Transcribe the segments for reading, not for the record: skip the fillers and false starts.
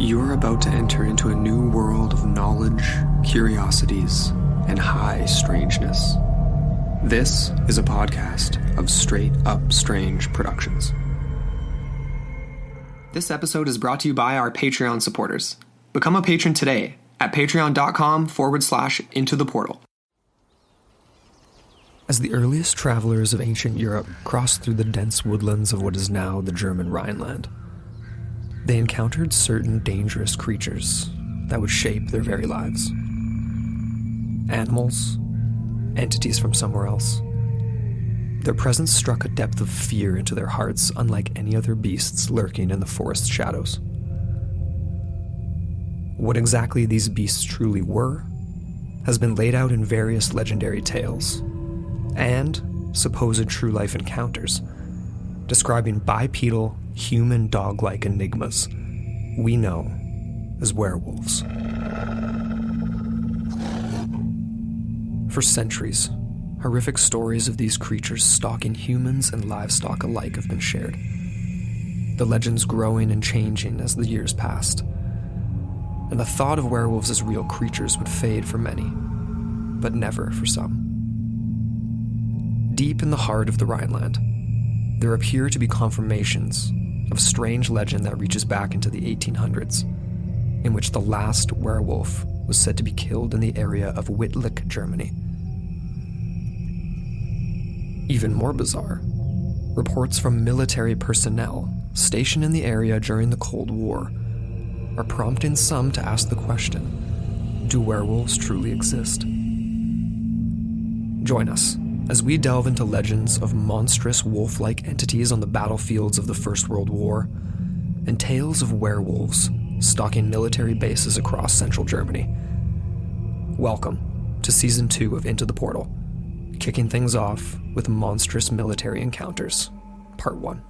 You're about to enter into a new world of knowledge, curiosities, and high strangeness. This is a podcast of Straight Up Strange Productions. This episode is brought to you by our Patreon supporters. Become a patron today at patreon.com/intotheportal. As the earliest travelers of ancient Europe crossed through the dense woodlands of what is now the German Rhineland, they encountered certain dangerous creatures that would shape their very lives. Animals, entities from somewhere else. Their presence struck a depth of fear into their hearts unlike any other beasts lurking in the forest shadows. What exactly these beasts truly were has been laid out in various legendary tales and supposed true-life encounters, describing bipedal, human dog-like enigmas we know as werewolves. For centuries, horrific stories of these creatures stalking humans and livestock alike have been shared, the legends growing and changing as the years passed. And the thought of werewolves as real creatures would fade for many, but never for some. Deep in the heart of the Rhineland, there appear to be confirmations of strange legend that reaches back into the 1800s, in which the last werewolf was said to be killed in the area of Wittlich, Germany. Even more bizarre, reports from military personnel stationed in the area during the Cold War are prompting some to ask the question, do werewolves truly exist? Join us as we delve into legends of monstrous wolf-like entities on the battlefields of the First World War, and tales of werewolves stalking military bases across central Germany. Welcome to Season 2 of Into the Portal, kicking things off with Monstrous Military Encounters, Part 1.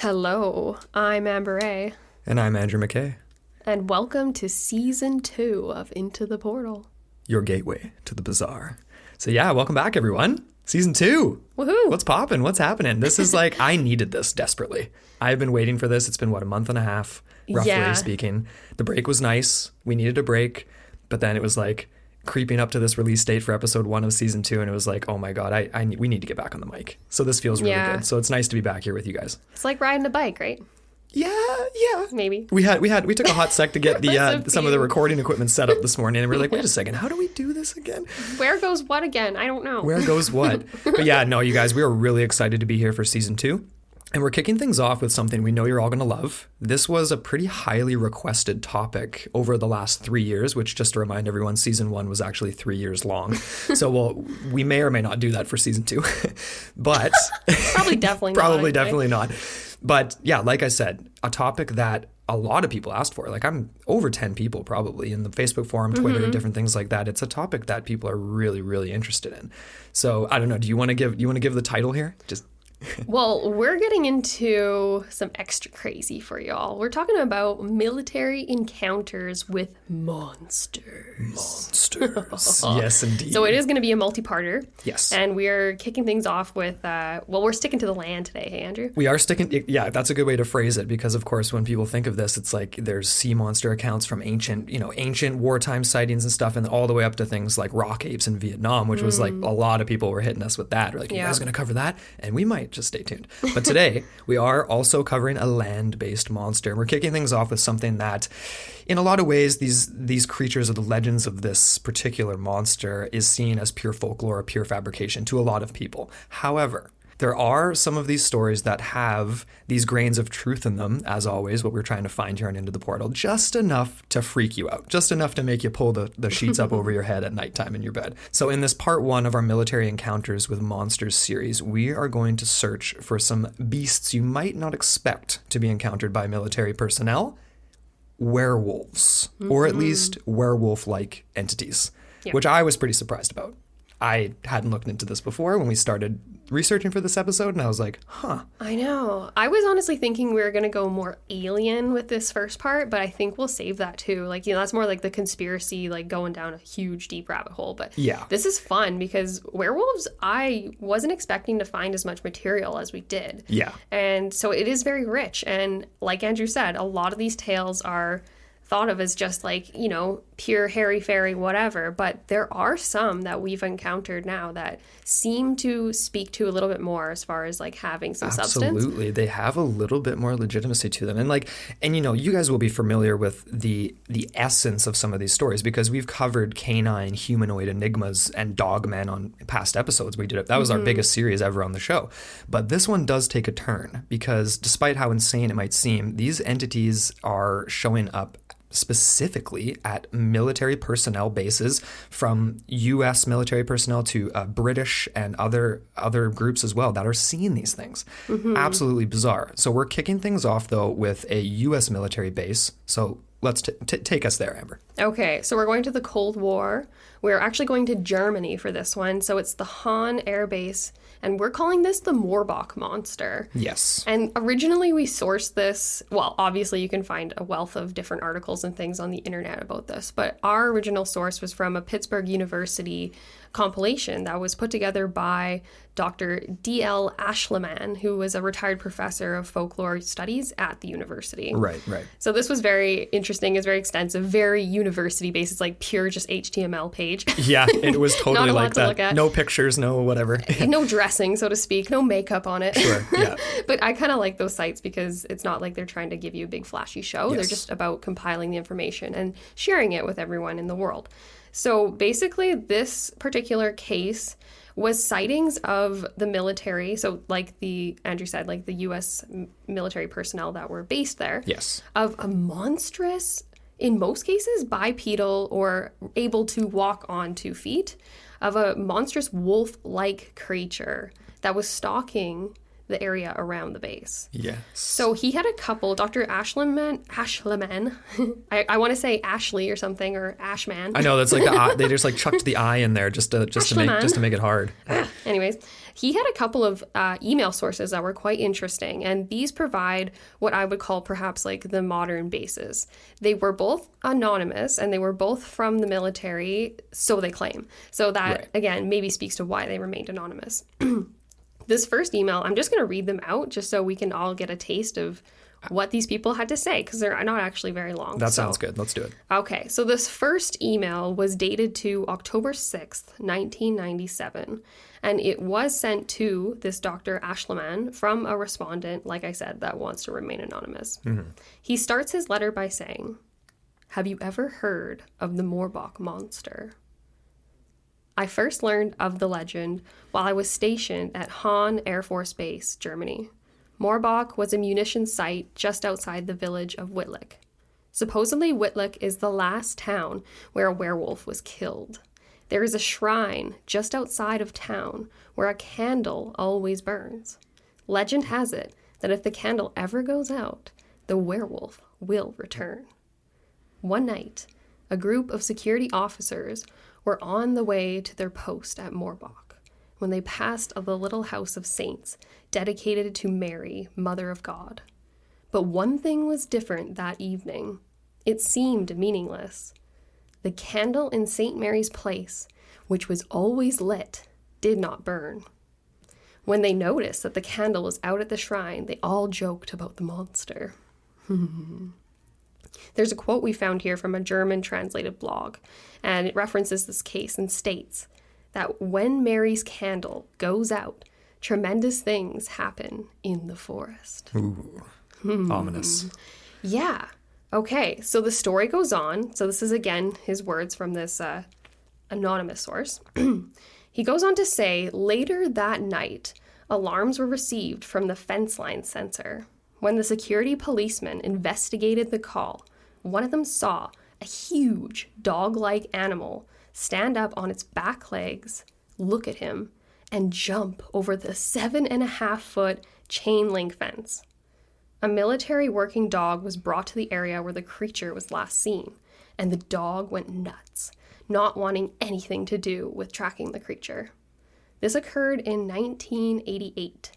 Hello, I'm Amber A. And I'm Andrew McKay. And welcome to Season 2 of Into the Portal. Your gateway to the bizarre. So yeah, welcome back everyone. Season 2. Woohoo! What's poppin'? What's happening? This is like, I needed this desperately. I've been waiting for this. It's been, a month and a half, roughly speaking. The break was nice. We needed a break. But then it was like creeping up to this release date for episode 1 of season 2, and it was like, oh my god, we need to get back on the mic. So this feels really good. So it's nice to be back here with you guys. It's like riding a bike, right? Yeah. Maybe. We took a hot sec to get the some of the recording equipment set up this morning, and we're like, wait a second, how do we do this again? Where goes what again? I don't know. Where goes what? But yeah, no, you guys, we are really excited to be here for season 2. And we're kicking things off with something we know you're all going to love. This was a pretty highly requested topic over the last 3 years, which, just to remind everyone, season 1 was actually 3 years long. So we may or may not do that for season 2. But probably definitely not. But yeah, like I said, a topic that a lot of people asked for. Like, I'm over 10 people probably in the Facebook forum, Twitter, different things like that. It's a topic that people are really, really interested in. So I don't know. Do you want to give the title here? Well, we're getting into some extra crazy for y'all. We're talking about military encounters with monsters. Yes, indeed. So it is going to be a multi-parter. Yes. And we're kicking things off with, we're sticking to the land today. Hey, Andrew? We are sticking, yeah, that's a good way to phrase it, because of course when people think of this, it's like there's sea monster accounts from ancient wartime sightings and stuff, and all the way up to things like rock apes in Vietnam, which was like a lot of people were hitting us with that. We're like, you guys going to cover that? And we might. Just stay tuned. But today, we are also covering a land-based monster. And we're kicking things off with something that, in a lot of ways, these creatures or the legends of this particular monster is seen as pure folklore, pure fabrication to a lot of people. However, there are some of these stories that have these grains of truth in them, as always, what we're trying to find here on Into the Portal, just enough to freak you out, just enough to make you pull the sheets up over your head at nighttime in your bed. So in this part 1 of our Military Encounters with Monsters series, we are going to search for some beasts you might not expect to be encountered by military personnel, werewolves, or at least werewolf-like entities, which I was pretty surprised about. I hadn't looked into this before when we started researching for this episode, and I was like, huh. I know. I was honestly thinking we were going to go more alien with this first part, but I think we'll save that too. Like, you know, that's more like the conspiracy, like going down a huge, deep rabbit hole. But yeah, this is fun because werewolves, I wasn't expecting to find as much material as we did. Yeah. And so it is very rich. And like Andrew said, a lot of these tales are thought of as just like, you know, pure hairy fairy whatever, but there are some that we've encountered now that seem to speak to a little bit more as far as like having some substance. Absolutely. They have a little bit more legitimacy to them. And you know, you guys will be familiar with the essence of some of these stories because we've covered canine humanoid enigmas and dogmen on past episodes. We did it. That was our biggest series ever on the show. But this one does take a turn because despite how insane it might seem, these entities are showing up specifically at military personnel bases, from U.S. military personnel to British and other groups as well that are seeing these things. Absolutely bizarre. So we're kicking things off, though, with a U.S. military base. So let's take us there, Amber. Okay, so we're going to the Cold War. We're actually going to Germany for this one. So it's the Hahn Air Base, and we're calling this the Morbach monster. Yes. And originally we sourced this, well, obviously you can find a wealth of different articles and things on the internet about this, but our original source was from a Pittsburgh University compilation that was put together by Dr. D.L. Ashleman, who was a retired professor of folklore studies at the university. Right. So this was very interesting. It's very extensive, very university-based. It's like pure just HTML page. Yeah, it was totally like that. Look at. No pictures, no whatever. No dressing, so to speak. No makeup on it. Sure, yeah. But I kind of like those sites because it's not like they're trying to give you a big flashy show. Yes. They're just about compiling the information and sharing it with everyone in the world. So basically, this particular case was sightings of the military. So like Andrew said, like the U.S. military personnel that were based there. Yes. Of a monstrous, in most cases, bipedal or able to walk on 2 feet, of a monstrous wolf-like creature that was stalking the area around the base. Yes. So he had a couple, Dr. Ashleman, I want to say Ashley or something, or Ashman. I know, that's like the eye, they just like chucked the I in there just to make it hard. Anyways, he had a couple of email sources that were quite interesting, and these provide what I would call perhaps like the modern bases. They were both anonymous, and they were both from the military, so they claim. So that, again, maybe speaks to why they remained anonymous. This first email, I'm just going to read them out just so we can all get a taste of what these people had to say, because they're not actually very long. That sounds good. Let's do it. Okay, so this first email was dated to October 6th, 1997, and it was sent to this Dr. Ashleman from a respondent, like I said, that wants to remain anonymous. He starts his letter by saying, "Have you ever heard of the Morbach monster? I first learned of the legend while I was stationed at Hahn Air Force Base, Germany. Morbach was a munitions site just outside the village of Wittlich. Supposedly, Wittlich is the last town where a werewolf was killed. There is a shrine just outside of town where a candle always burns. Legend has it that if the candle ever goes out, the werewolf will return. One night, a group of security officers were on the way to their post at Morbach when they passed the little house of saints dedicated to Mary, Mother of God. But one thing was different that evening. It seemed meaningless. The candle in St. Mary's place, which was always lit, did not burn. When they noticed that the candle was out at the shrine, they all joked about the monster." There's a quote we found here from a German translated blog, and it references this case and states that when Mary's candle goes out, tremendous things happen in the forest. Ooh, ominous. Yeah. Okay, so the story goes on. So this is, again, his words from this anonymous source. He goes on to say, later that night, alarms were received from the fence line sensor. When the security policemen investigated the call, one of them saw a huge dog-like animal stand up on its back legs, look at him, and jump over the 7.5-foot chain link fence. a military working dog was brought to the area where the creature was last seen, and the dog went nuts, not wanting anything to do with tracking the creature. This occurred in 1988.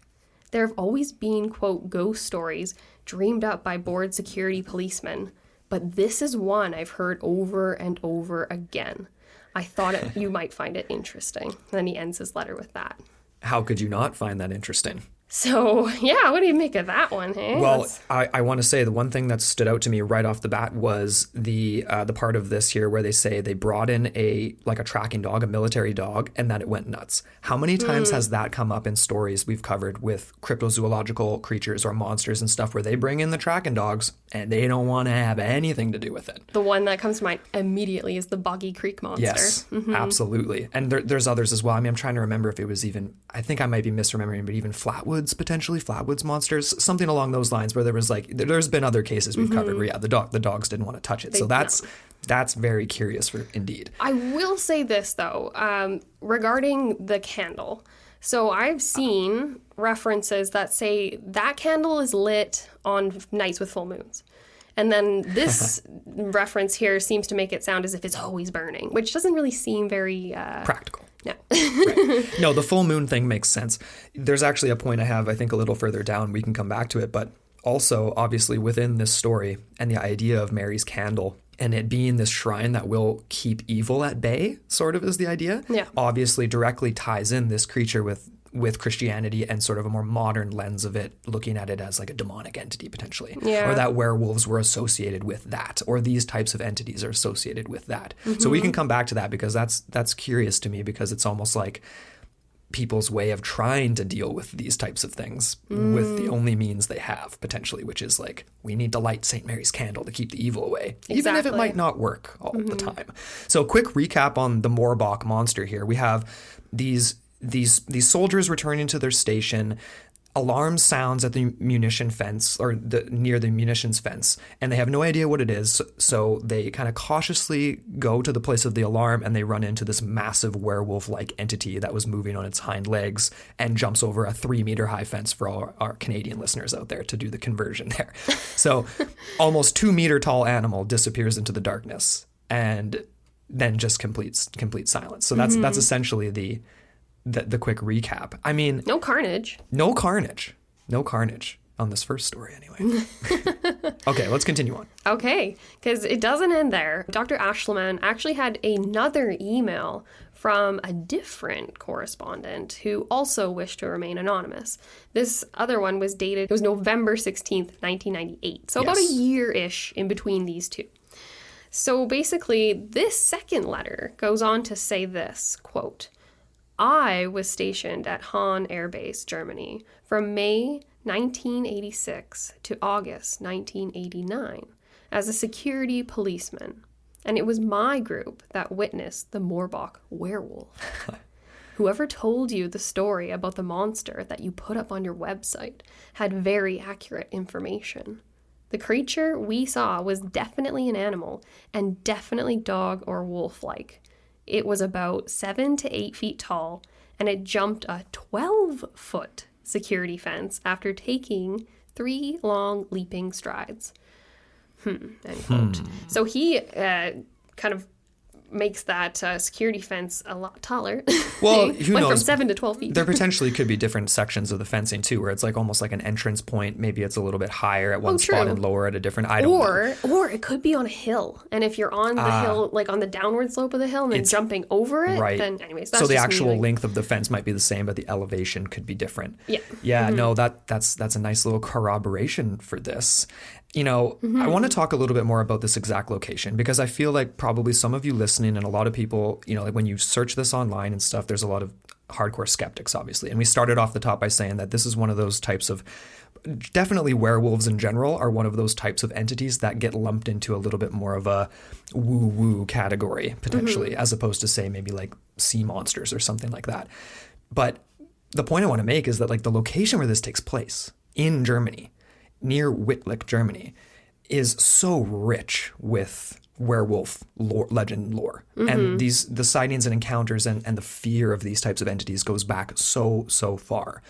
There have always been, quote, ghost stories dreamed up by bored security policemen, but this is one I've heard over and over again. I thought you might find it interesting. And then he ends his letter with that. How could you not find that interesting? So, yeah, what do you make of that one, hey? Well, I want to say the one thing that stood out to me right off the bat was the part of this here where they say they brought in a tracking dog, a military dog, and that it went nuts. How many times has that come up in stories we've covered with cryptozoological creatures or monsters and stuff where they bring in the tracking dogs and they don't want to have anything to do with it? The one that comes to mind immediately is the Boggy Creek monster. Yes, absolutely. And there's others as well. I mean, I'm trying to remember if it was even, I think I might be misremembering, but even Flatwoods monsters, something along those lines where there was there's been other cases we've covered where the dogs didn't want to touch it. So that's very curious for indeed. I will say this though, regarding the candle. So I've seen references that say that candle is lit on nights with full moons. And then this reference here seems to make it sound as if it's always burning, which doesn't really seem very practical. No. Right. No, the full moon thing makes sense. There's actually a point I have, I think, a little further down. We can come back to it. But also, obviously, within this story and the idea of Mary's candle and it being this shrine that will keep evil at bay, sort of is the idea. Yeah. Obviously, directly ties in this creature with Christianity and sort of a more modern lens of it, looking at it as like a demonic entity potentially. Yeah. Or that werewolves were associated with that, or these types of entities are associated with that. So we can come back to that because that's curious to me, because it's almost like people's way of trying to deal with these types of things with the only means they have potentially, which is like, we need to light St. Mary's candle to keep the evil away, even if it might not work all the time. So quick recap on the Morbach monster here. We have these soldiers returning to their station. Alarm sounds at the munition fence, or near the munitions fence, and they have no idea what it is. So they kind of cautiously go to the place of the alarm, and they run into this massive werewolf-like entity that was moving on its hind legs and jumps over a 3-meter high fence for all our Canadian listeners out there to do the conversion there. So almost 2-meter tall animal disappears into the darkness and then just complete silence. So that's essentially the quick recap. I mean, No carnage on this first story anyway. Okay, let's continue on. Okay, because it doesn't end there. Dr. Ashleman actually had another email from a different correspondent who also wished to remain anonymous. This other one was dated, it was November 16th, 1998. So about a year-ish in between these two. So basically, this second letter goes on to say this, quote, I was stationed at Hahn Air Base, Germany, from May 1986 to August 1989 as a security policeman, and it was my group that witnessed the Morbach werewolf. Whoever told you the story about the monster that you put up on your website had very accurate information. The creature we saw was definitely an animal and definitely dog or wolf-like. It was about 7 to 8 feet tall, and it jumped a 12-foot security fence after taking 3 long leaping strides. End quote. So he kind of makes that security fence a lot taller. Well, who went knows? From 7 to 12 feet. There potentially could be different sections of the fencing too, where it's like almost like an entrance point. Maybe it's a little bit higher at one spot and lower at a different. I don't know. Or it could be on a hill, and if you're on the hill, like on the downward slope of the hill, and then jumping over it, then anyways. That's so the just actual length of the fence might be the same, but the elevation could be different. Yeah. Yeah. No, that's a nice little corroboration for this. You know, I want to talk a little bit more about this exact location, because I feel like probably some of you listening and a lot of people, you know, like when you search this online and stuff, there's a lot of hardcore skeptics, obviously. And we started off the top by saying that this is one of those types of, definitely werewolves in general are one of those types of entities that get lumped into a little bit more of a woo-woo category, potentially, as opposed to, say, maybe like sea monsters or something like that. But the point I want to make is that like the location where this takes place in Germany, near Wittlich, Germany, is so rich with werewolf legend lore. And the sightings and encounters and the fear of these types of entities goes back so far.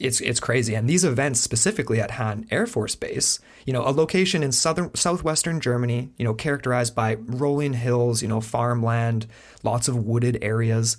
it's crazy. And these events specifically at Han Air Force Base, you know, a location in southwestern Germany, you know, characterized by rolling hills, you know, farmland, lots of wooded areas,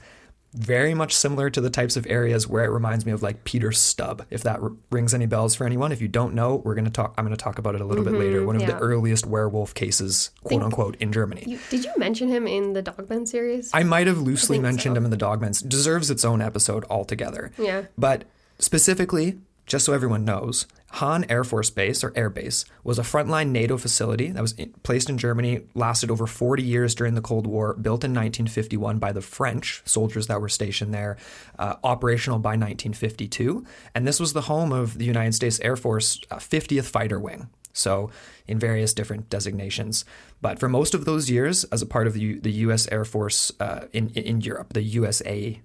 very much similar to the types of areas where it reminds me of like Peter's Stub, if that rings any bells for anyone. If you don't know, I'm going to talk about it a little bit later. One of the earliest werewolf cases, quote unquote, in Germany. Did you mention him in the Dogman series? I might have loosely mentioned him in the Dogman. Deserves its own episode altogether. Yeah. But specifically, just so everyone knows, Han Air Force Base, or Air Base, was a frontline NATO facility that was placed in Germany, lasted over 40 years during the Cold War, built in 1951 by the French soldiers that were stationed there, operational by 1952. And this was the home of the United States Air Force 50th Fighter Wing. So in various different designations. But for most of those years, as a part of the U.S. Air Force in Europe, the USA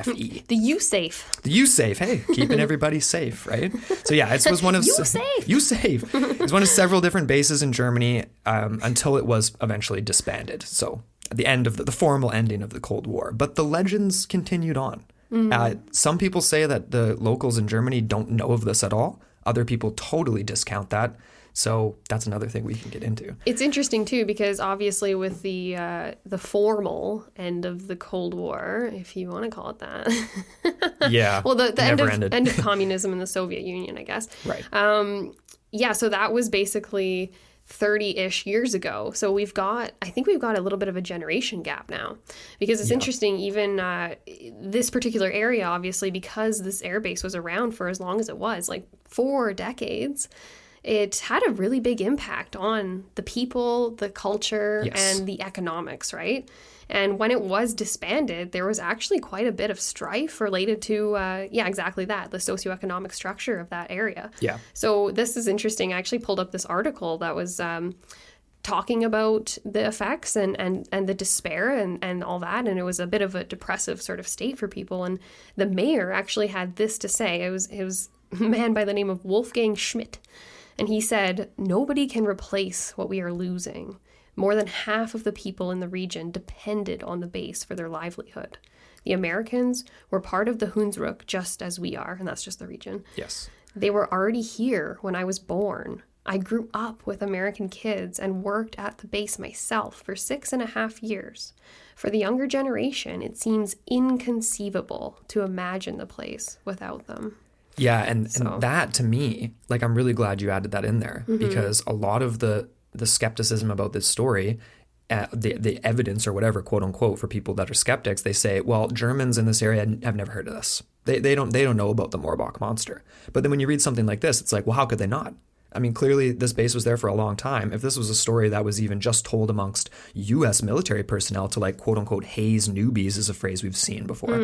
FE. The U-Safe. The U-Safe. Hey, keeping everybody safe, right? So yeah, it was one of... U-Safe. U-Safe. It was one of several different bases in Germany until it was eventually disbanded. So at the end of the formal ending of the Cold War. But the legends continued on. Some people say that the locals in Germany don't know of this at all. Other people totally discount that. So that's another thing we can get into. It's interesting too, because obviously with the formal end of the Cold War, if you want to call it that. Yeah. Well, the end of communism in the Soviet Union, I guess. Right. Yeah. So that was basically 30-ish years ago. So I think we've got a little bit of a generation gap now, because it's interesting, even this particular area, obviously, because this airbase was around for as long as it was, like 4 decades. It had a really big impact on the people, the culture, and the economics, right? And when it was disbanded, there was actually quite a bit of strife related to, exactly that, the socioeconomic structure of that area. Yeah. So this is interesting. I actually pulled up this article that was talking about the effects and the despair and all that. And it was a bit of a depressive sort of state for people. And the mayor actually had this to say. It was a man by the name of Wolfgang Schmidt. And he said, "Nobody can replace what we are losing. More than half of the people in the region depended on the base for their livelihood. The Americans were part of the Hunsrück just as we are," and that's just the region. Yes. "They were already here when I was born. I grew up with American kids and worked at the base myself for 6.5 years. For the younger generation, it seems inconceivable to imagine the place without them." Yeah, and that to me, like, I'm really glad you added that in there, because a lot of the skepticism about this story, the evidence or whatever, quote unquote, for people that are skeptics, they say, well, Germans in this area have never heard of this. They don't know about the Morbach monster. But then when you read something like this, it's like, well, how could they not? I mean, clearly this base was there for a long time. If this was a story that was even just told amongst U.S. military personnel to, like, quote unquote, haze newbies, is a phrase we've seen before,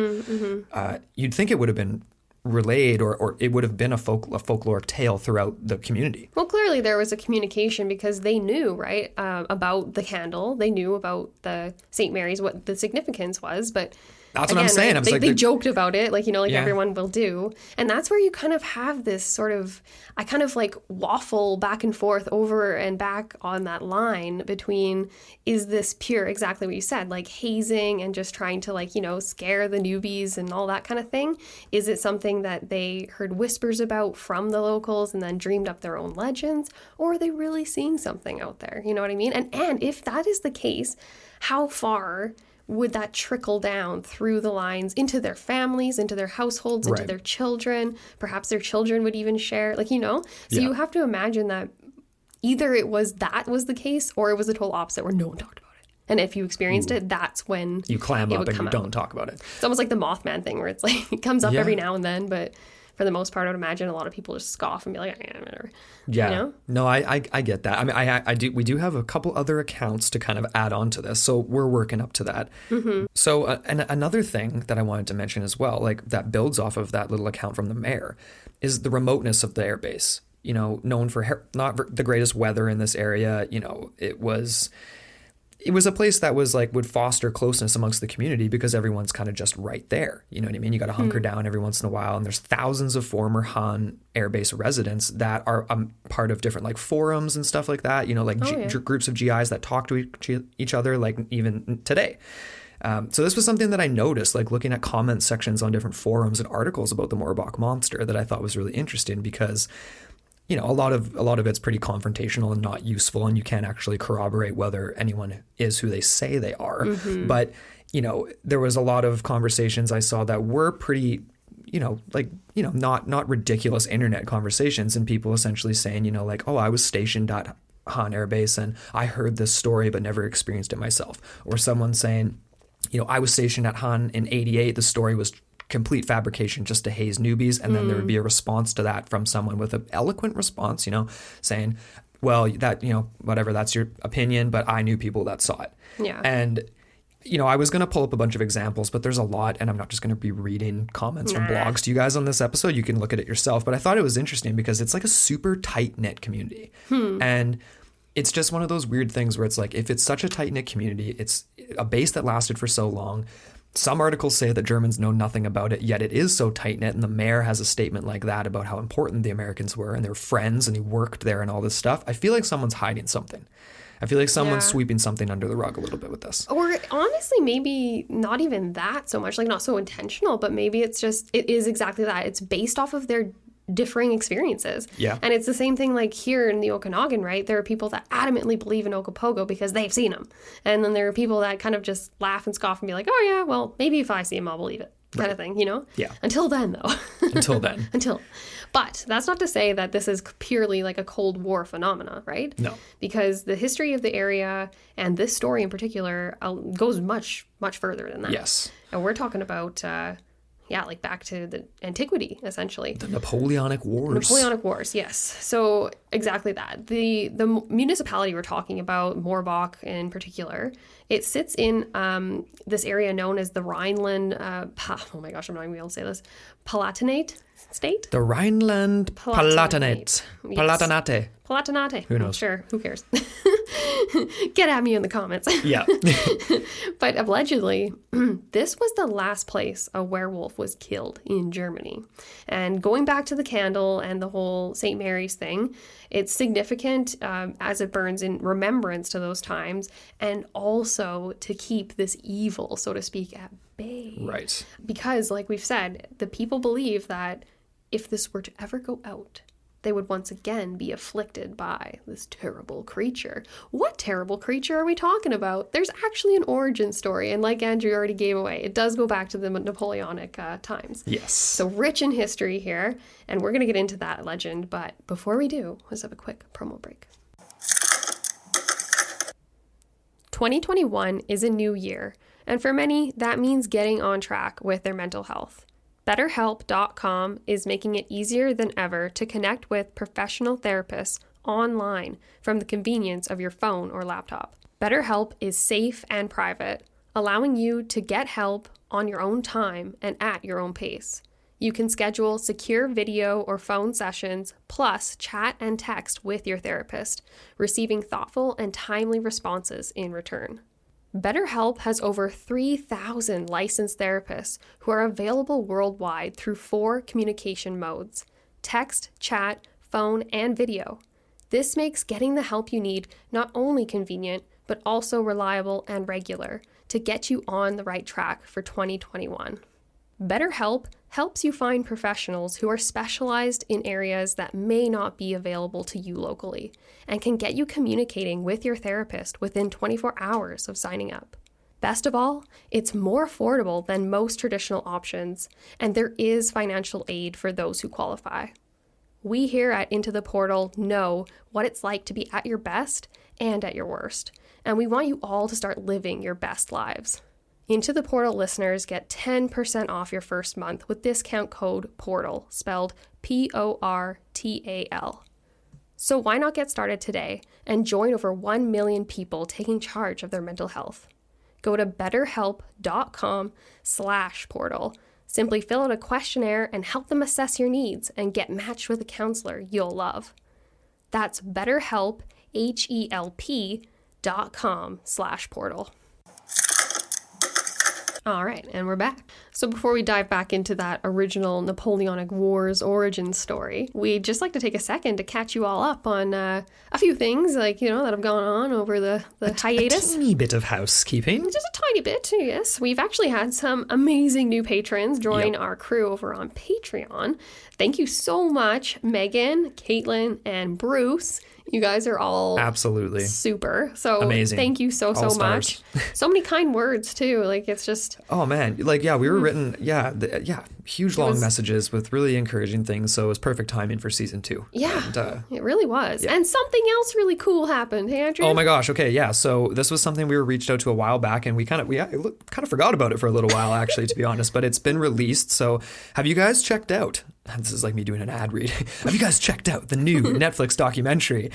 you'd think it would have been relayed or it would have been a folklore tale throughout the community. Well, clearly there was a communication, because they knew, right, about the candle. They knew about the St. Mary's, what the significance was, but that's what I'm saying. Right, they joked about it, like, everyone will do. And that's where you kind of have this sort of, I kind of like waffle back and forth over and back on that line between, is this pure, exactly what you said, like hazing and just trying to, like, scare the newbies and all that kind of thing? Is it something that they heard whispers about from the locals and then dreamed up their own legends? Or are they really seeing something out there? You know what I mean? And if that is the case, how far would that trickle down through the lines into their families, into their households, into their children? Perhaps their children would even share, like, So you have to imagine that either that was the case, or it was the total opposite, where no one talked about it. And if you experienced it, that's when you clam up and you don't talk about it. It's almost like the Mothman thing, where it's like, it comes up every now and then, but for the most part, I would imagine a lot of people just scoff and be like, whatever. Yeah. No, I get that. I mean, we do have a couple other accounts to kind of add on to this. So we're working up to that. So and another thing that I wanted to mention as well, like, that builds off of that little account from the mayor, is the remoteness of the airbase. Known for not the greatest weather in this area. It was a place that was like, would foster closeness amongst the community, because everyone's kind of just right there. You know what I mean? You got to hunker down every once in a while. And there's thousands of former Han Air Base residents that are part of different, like, forums and stuff like that. Groups of GIs that talk to each other, like, even today. So this was something that I noticed, like looking at comment sections on different forums and articles about the Morbach monster, that I thought was really interesting because, you know, a lot of it's pretty confrontational and not useful, and you can't actually corroborate whether anyone is who they say they are. Mm-hmm. But, you know, there was a lot of conversations I saw that were pretty, you know, like, you know, not ridiculous internet conversations, and people essentially saying, you know, like, oh, I was stationed at Han Air Base and I heard this story but never experienced it myself. Or someone saying, you know, I was stationed at Han in '88. The story was complete fabrication just to haze newbies. And then there would be a response to that from someone with an eloquent response, you know, saying, well, that, you know, whatever, that's your opinion, but I knew people that saw it. Yeah. And, you know, I was going to pull up a bunch of examples, but there's a lot, and I'm not just going to be reading comments from blogs to you guys on this episode. You can look at it yourself. But I thought it was interesting because it's like a super tight-knit community. And it's just one of those weird things where it's like, if it's such a tight-knit community, it's a base that lasted for so long. Some articles say that Germans know nothing about it, yet it is so tight-knit, and the mayor has a statement like that about how important the Americans were, and they were friends, and he worked there and all this stuff. I feel like someone's hiding something. I feel like someone's sweeping something under the rug a little bit with this. Or honestly, maybe not even that so much, like not so intentional, but maybe it's just, it is exactly that. It's based off of their differing experiences. Yeah. And it's the same thing like here in the Okanagan, right? There are people that adamantly believe in Ogopogo because they've seen them. And then there are people that kind of just laugh and scoff and be like, oh yeah, well, maybe if I see him, I'll believe it. Kind of thing, you know? Yeah. Until then, though. Until then. But that's not to say that this is purely like a Cold War phenomena, right? No. Because the history of the area and this story in particular goes much, much further than that. Yes. And we're talking about, like back to the antiquity, essentially. The Napoleonic Wars. Napoleonic Wars, yes. So exactly that. The municipality we're talking about, Morbach in particular, it sits in this area known as the Rhineland, oh my gosh, I'm not even able to say this, Palatinate state? The Rhineland Palatinate. Yes. Palatinate. Palatinate. Who knows? Sure, who cares? Get at me in the comments. Yeah. But allegedly, this was the last place a werewolf was killed in Germany. And going back to the candle and the whole St. Mary's thing, it's significant as it burns in remembrance to those times, and also to keep this evil, so to speak, at bay. Right. Because, like we've said, the people believe that if this were to ever go out, they would once again be afflicted by this terrible creature. What terrible creature are we talking about? There's actually an origin story, and like Andrew already gave away, it does go back to the Napoleonic times. Yes. So rich in history here, and we're going to get into that legend, but before we do, let's have a quick promo break. 2021 is a new year, and for many, that means getting on track with their mental health. BetterHelp.com is making it easier than ever to connect with professional therapists online from the convenience of your phone or laptop. BetterHelp is safe and private, allowing you to get help on your own time and at your own pace. You can schedule secure video or phone sessions, plus chat and text with your therapist, receiving thoughtful and timely responses in return. BetterHelp has over 3,000 licensed therapists who are available worldwide through 4 communication modes: text, chat, phone, and video. This makes getting the help you need not only convenient, but also reliable and regular to get you on the right track for 2021. BetterHelp helps you find professionals who are specialized in areas that may not be available to you locally and can get you communicating with your therapist within 24 hours of signing up. Best of all, it's more affordable than most traditional options, and there is financial aid for those who qualify. We here at Into the Portal know what it's like to be at your best and at your worst, and we want you all to start living your best lives. Into the Portal listeners get 10% off your first month with discount code PORTAL, spelled PORTAL. So why not get started today and join over 1 million people taking charge of their mental health? Go to betterhelp.com/portal. Simply fill out a questionnaire and help them assess your needs and get matched with a counselor you'll love. That's BetterHelp, HELP.com/portal. All right, and we're back. So before we dive back into that original Napoleonic Wars origin story, we'd just like to take a second to catch you all up on a few things, like, that have gone on over the hiatus. A teeny bit of housekeeping. Just a tiny bit, yes. We've actually had some amazing new patrons join our crew over on Patreon. Thank you so much, Megan, Caitlin, and Bruce. You guys are all absolutely super. So amazing. Thank you so much. So many kind words too. Like, it's just, oh man, like, yeah, we were written, huge long messages with really encouraging things. So it was perfect timing for season 2. Yeah, and, it really was. Yeah. And something else really cool happened. Hey, Andrew? Oh my gosh. Okay. Yeah. So this was something we were reached out to a while back, and we kind of forgot about it for a little while, actually, to be honest, but it's been released. So have you guys checked out? This is like me doing an ad read. Have you guys checked out the new Netflix documentary?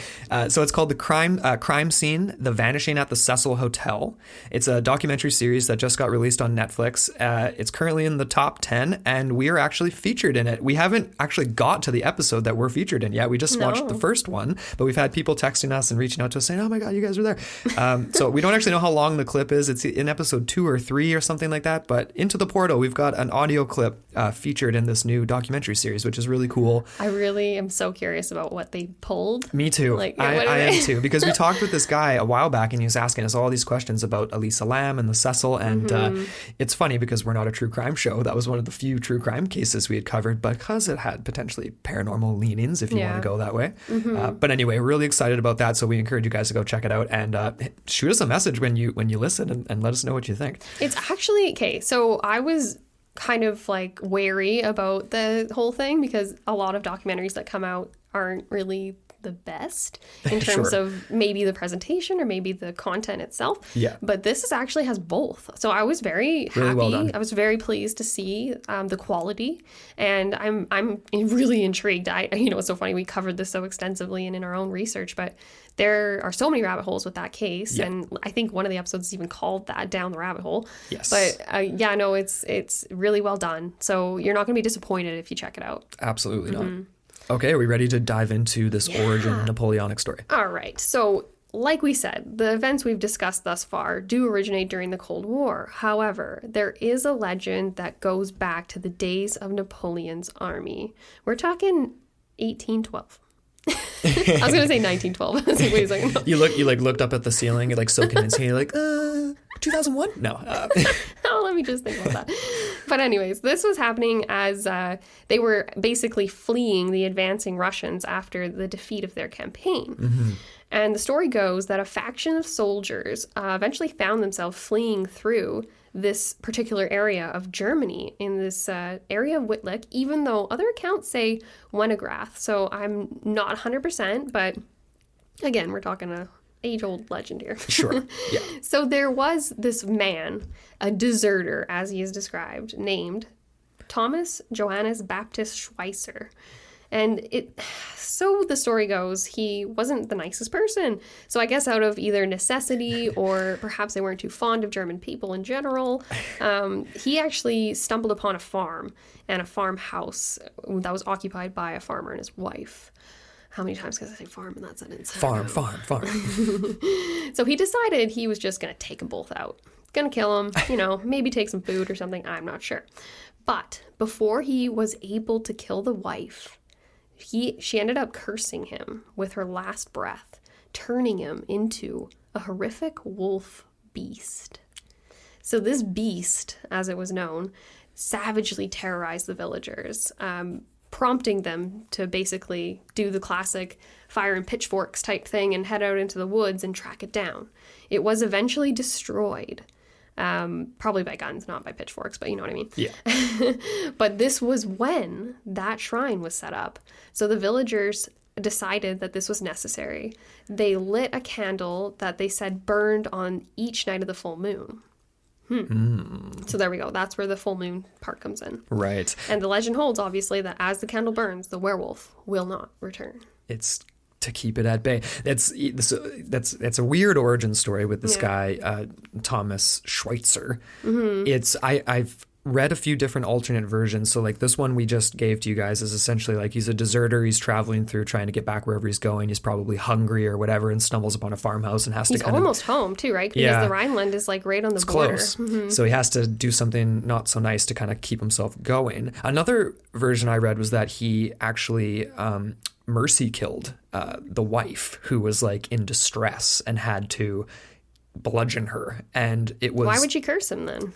So it's called The Crime Scene, The Vanishing at the Cecil Hotel. It's a documentary series that just got released on Netflix. It's currently in the top 10, and we are actually featured in it. We haven't actually got to the episode that we're featured in yet. We just watched the first one, but we've had people texting us and reaching out to us saying, oh my God, you guys are there. So we don't actually know how long the clip is. It's in episode 2 or 3 or something like that, but into the portal, we've got an audio clip featured in this new documentary series, which is really cool. I really am so curious about what they pulled. Me too. Like, I am too, because we talked with this guy a while back, and he was asking us all these questions about Elisa Lam and the Cecil, and it's funny because we're not a true crime show. That was one of the few true crime cases we had covered, because it had potentially paranormal leanings, if you want to go that way. But anyway, we're really excited about that, so we encourage you guys to go check it out, and shoot us a message when you listen, and let us know what you think. It's actually, okay, so I was kind of like wary about the whole thing, because a lot of documentaries that come out aren't really the best in terms of maybe the presentation or maybe the content itself. Yeah. But this actually has both. So I was very happy. Really well done. I was very pleased to see the quality, and I'm really intrigued. It's so funny, we covered this so extensively and in our own research, but there are so many rabbit holes with that case, and I think one of the episodes is even called that, Down the Rabbit Hole. Yes. But it's really well done. So you're not going to be disappointed if you check it out. Absolutely not. Okay, are we ready to dive into this origin Napoleonic story? All right. So, like we said, the events we've discussed thus far do originate during the Cold War. However, there is a legend that goes back to the days of Napoleon's army. We're talking 1812. I was going to say 1912. I was like, wait a second. You looked up at the ceiling, you're like soaking in, and you're like, 2001? No. Oh, let me just think about that. But anyways, this was happening as they were basically fleeing the advancing Russians after the defeat of their campaign. And the story goes that a faction of soldiers eventually found themselves fleeing through this particular area of Germany, in this area of Wittlich, even though other accounts say Wennegrath. So I'm not 100%, but again, we're talking a age-old legend here. Sure, yeah. So there was this man, a deserter, as he is described, named Thomas Johannes Baptist Schweitzer. And so the story goes, he wasn't the nicest person. So I guess out of either necessity or perhaps they weren't too fond of German people in general, he actually stumbled upon a farm and a farmhouse that was occupied by a farmer and his wife. How many times can I say farm in that sentence? Farm. So he decided he was just going to take them both out. Going to kill them, maybe take some food or something. I'm not sure. But before he was able to kill the wife, she ended up cursing him with her last breath, turning him into a horrific wolf beast. So this beast, as it was known, savagely terrorized the villagers, prompting them to basically do the classic fire and pitchforks type thing and head out into the woods and track it down. It was eventually destroyed, probably by guns, not by pitchforks, but you know what I mean? Yeah. But this was when that shrine was set up. So the villagers decided that this was necessary. They lit a candle that they said burned on each night of the full moon. So there we go. That's where the full moon part comes in. Right. And the legend holds, obviously, that as the candle burns, the werewolf will not return. It's to keep it at bay. That's a weird origin story with this guy, Thomas Schweitzer. It's read a few different alternate versions. So like this one we just gave to you guys is essentially like he's a deserter. He's traveling through trying to get back wherever he's going. He's probably hungry or whatever and stumbles upon a farmhouse and has He's to kind almost home too, right? Because the Rhineland is like right on the border. Close. So he has to do something not so nice to kind of keep himself going. Another version I read was that he actually mercy killed the wife who was like in distress and had to bludgeon her. And it was... Why would she curse him then?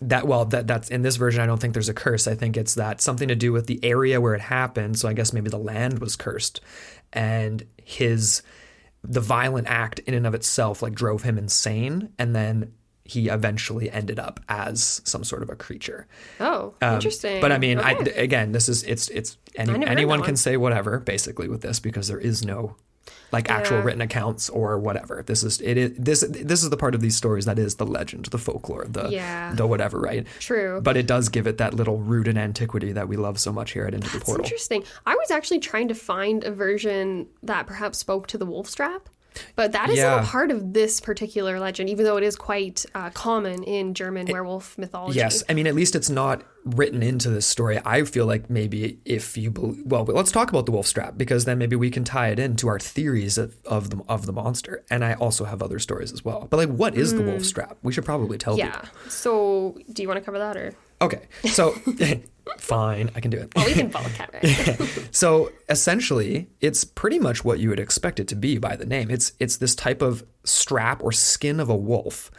That's in this version. I don't think there's a curse. I think it's that something to do with the area where it happened. So I guess maybe the land was cursed, and the violent act in and of itself like drove him insane, and then he eventually ended up as some sort of a creature. Oh, interesting. But I mean, Okay. anyone can say whatever basically with this because there is no like actual written accounts or whatever. This is the part of these stories that is the legend, the folklore, the whatever, right? True. But it does give it that little root in antiquity that we love so much here at Into the Portal. That's interesting. I was actually trying to find a version that perhaps spoke to the wolf strap. But that is not a part of this particular legend, even though it is quite common in German werewolf mythology. Yes. I mean, at least it's not written into this story. I feel like maybe if you believe... Well, but let's talk about the wolf strap, because then maybe we can tie it into our theories of the monster. And I also have other stories as well. But like, what is the wolf strap? We should probably tell people. Yeah. So do you want to cover that or... Okay. So... Fine, I can do it. Well, we can follow cat, right? So essentially, it's pretty much what you would expect it to be by the name. It's this type of strap or skin of a wolf.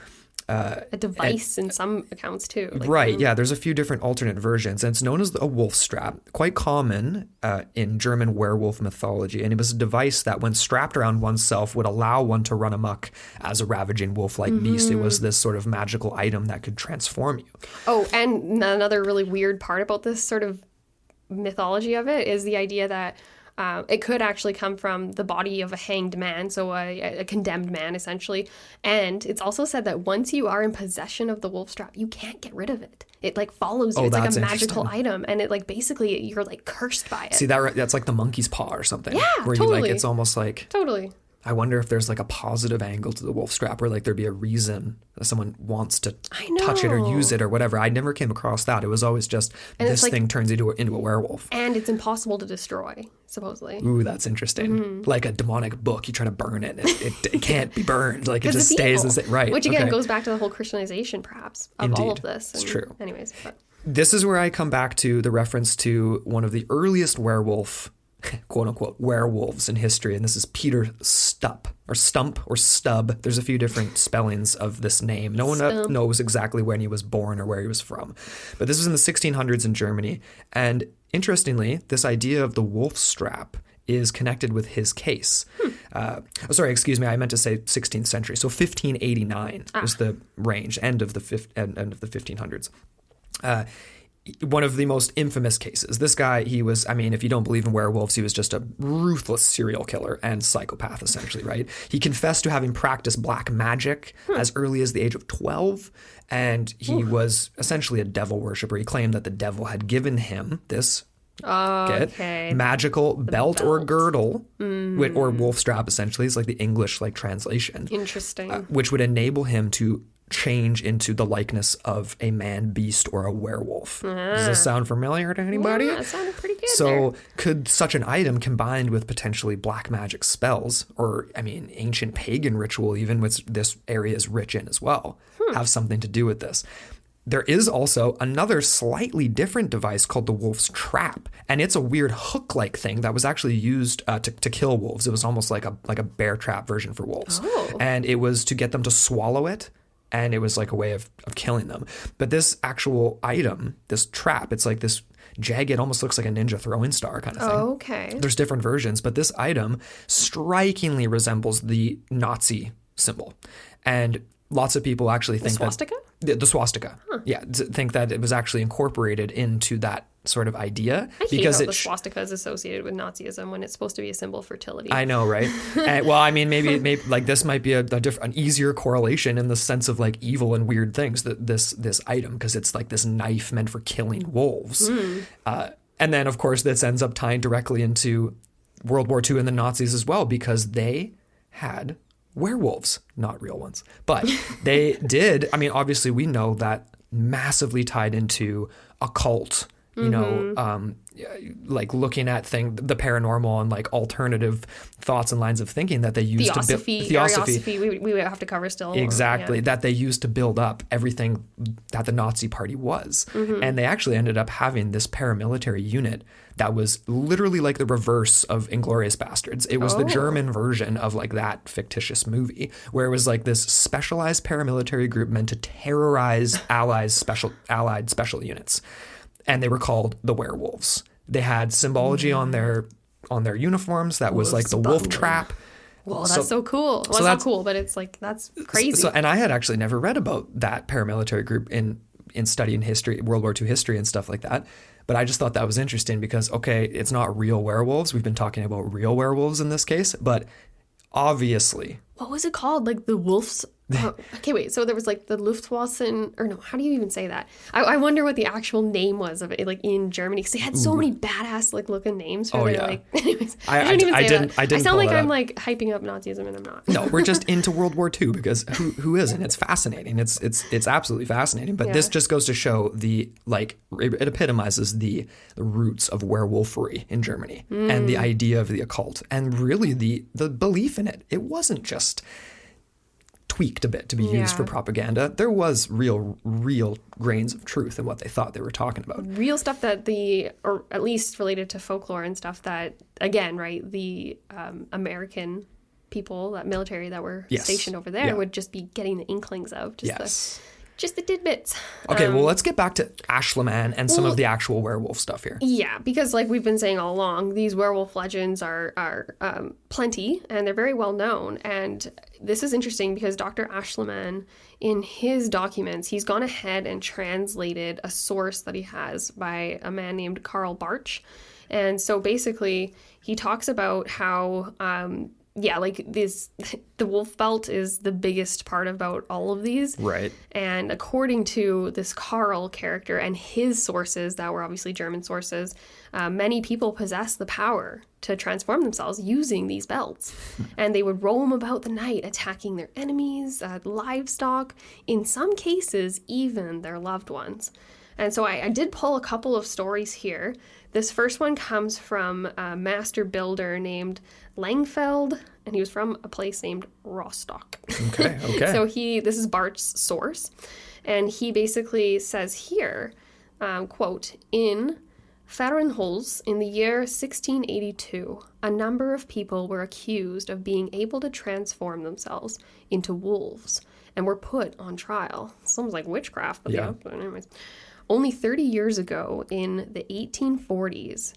A device in some accounts too. Right, yeah. There's a few different alternate versions, and it's known as a wolf strap. Quite common in German werewolf mythology, and it was a device that, when strapped around oneself, would allow one to run amok as a ravaging wolf-like beast. It was this sort of magical item that could transform you. Oh, and another really weird part about this sort of mythology of it is the idea that it could actually come from the body of a hanged man, so a condemned man, essentially. And it's also said that once you are in possession of the wolf strap, you can't get rid of it. It like follows you. It's like a magical item, and it like basically you're like cursed by it. See, that's like the monkey's paw or something. Yeah, where totally. You like, it's almost like... Totally. I wonder if there's like a positive angle to the wolf strap where like there'd be a reason that someone wants to touch it or use it or whatever. I never came across that. It was always just this thing turns into a werewolf. And it's impossible to destroy, supposedly. Ooh, that's interesting. Like a demonic book, you try to burn it. It can't be burned. Like it just stays the same. Right. Which again goes back to the whole Christianization, perhaps, of all of this. It's true. Anyways. But. This is where I come back to the reference to one of the earliest werewolf, quote unquote, werewolves in history. And this is Peter Stump or Stubb. There's a few different spellings of this name. No one knows exactly when he was born or where he was from. But this was in the 1600s in Germany. And interestingly, this idea of the wolf strap is connected with his case. Sorry, excuse me. I meant to say 16th century. So 1589 was the range, end of the 1500s. One of the most infamous cases. This guy, he was, I mean, if you don't believe in werewolves, he was just a ruthless serial killer and psychopath, essentially, right? He confessed to having practiced black magic as early as the age of 12, and he was essentially a devil worshiper. He claimed that the devil had given him this magical belt or girdle, or wolf strap, essentially. It's like the English translation. Interesting. Which would enable him to change into the likeness of a man beast or a werewolf. Does this sound familiar to anybody? Yeah, that sounded pretty good. So could such an item combined with potentially black magic spells, or I mean ancient pagan ritual, even which this area is rich in as well, have something to do with this? There is also another slightly different device called the wolf's trap, and it's a weird hook-like thing that was actually used to kill wolves. It was almost like a bear trap version for wolves, and it was to get them to swallow it. And it was like a way of killing them. But this actual item, this trap, it's like this jagged, almost looks like a ninja throwing star kind of thing. Okay. There's different versions, but this item strikingly resembles the Nazi symbol. And lots of people actually think swastika? The swastika. Yeah, think that it was actually incorporated into that sort of idea. I hate how the swastika is associated with Nazism when it's supposed to be a symbol of fertility. I know, right? Well, I mean, maybe like this might be an easier correlation in the sense of like evil and weird things, that this item, because it's like this knife meant for killing wolves. And then, of course, this ends up tying directly into World War II and the Nazis as well, because they had werewolves, not real ones, but they did. I mean, obviously we know that massively tied into occult, you know, like looking at the paranormal and like alternative thoughts and lines of thinking that they used to build Theosophy. We have to cover still. Exactly. That they used to build up everything that the Nazi party was. And they actually ended up having this paramilitary unit that was literally like the reverse of Inglourious Bastards. It was the German version of like that fictitious movie, where it was like this specialized paramilitary group meant to terrorize allied special units. And they were called the Werewolves. They had symbology on their uniforms that was like the wolf trap. Well, that's so cool. Well, it's not cool, but it's like, that's crazy. And I had actually never read about that paramilitary group in studying history, World War II history and stuff like that. But I just thought that was interesting because, okay, it's not real werewolves. We've been talking about real werewolves in this case, but obviously. What was it called? Like the wolves? Okay, wait. So there was like the Luftwaffe, or no, how do you even say that? I wonder what the actual name was of it, like in Germany, because they had so many badass like looking names. Like, anyways, I shouldn't even say that. I sound like I'm like hyping up Nazism, and I'm not. No, we're just into World War II because who isn't? It's fascinating. It's absolutely fascinating. But this just goes to show it epitomizes the roots of werewolfery in Germany and the idea of the occult and really the belief in it. It wasn't just tweaked a bit to be used for propaganda. There was real grains of truth in what they thought they were talking about. Real stuff that or at least related to folklore and stuff that, again, right, the American people, that military that were stationed over there would just be getting the inklings of. Just the tidbits. Okay, well, let's get back to Ashleman and some of the actual werewolf stuff here. Yeah, because like we've been saying all along, these werewolf legends are plenty, and they're very well known. And this is interesting because Dr. Ashleman, in his documents, he's gone ahead and translated a source that he has by a man named Karl Barth. And so basically, he talks about how... the wolf belt is the biggest part about all of these. Right. And according to this Karl character and his sources, that were obviously German sources, many people possess the power to transform themselves using these belts. And they would roam about the night, attacking their enemies, livestock, in some cases, even their loved ones. And so I did pull a couple of stories here. This first one comes from a master builder named Langfeld, and he was from a place named Rostock. Okay. So this is Bart's source, and he basically says here, quote, in Fahrenholz, in the year 1682, a number of people were accused of being able to transform themselves into wolves and were put on trial. Sounds like witchcraft, but anyways. Only 30 years ago, in the 1840s,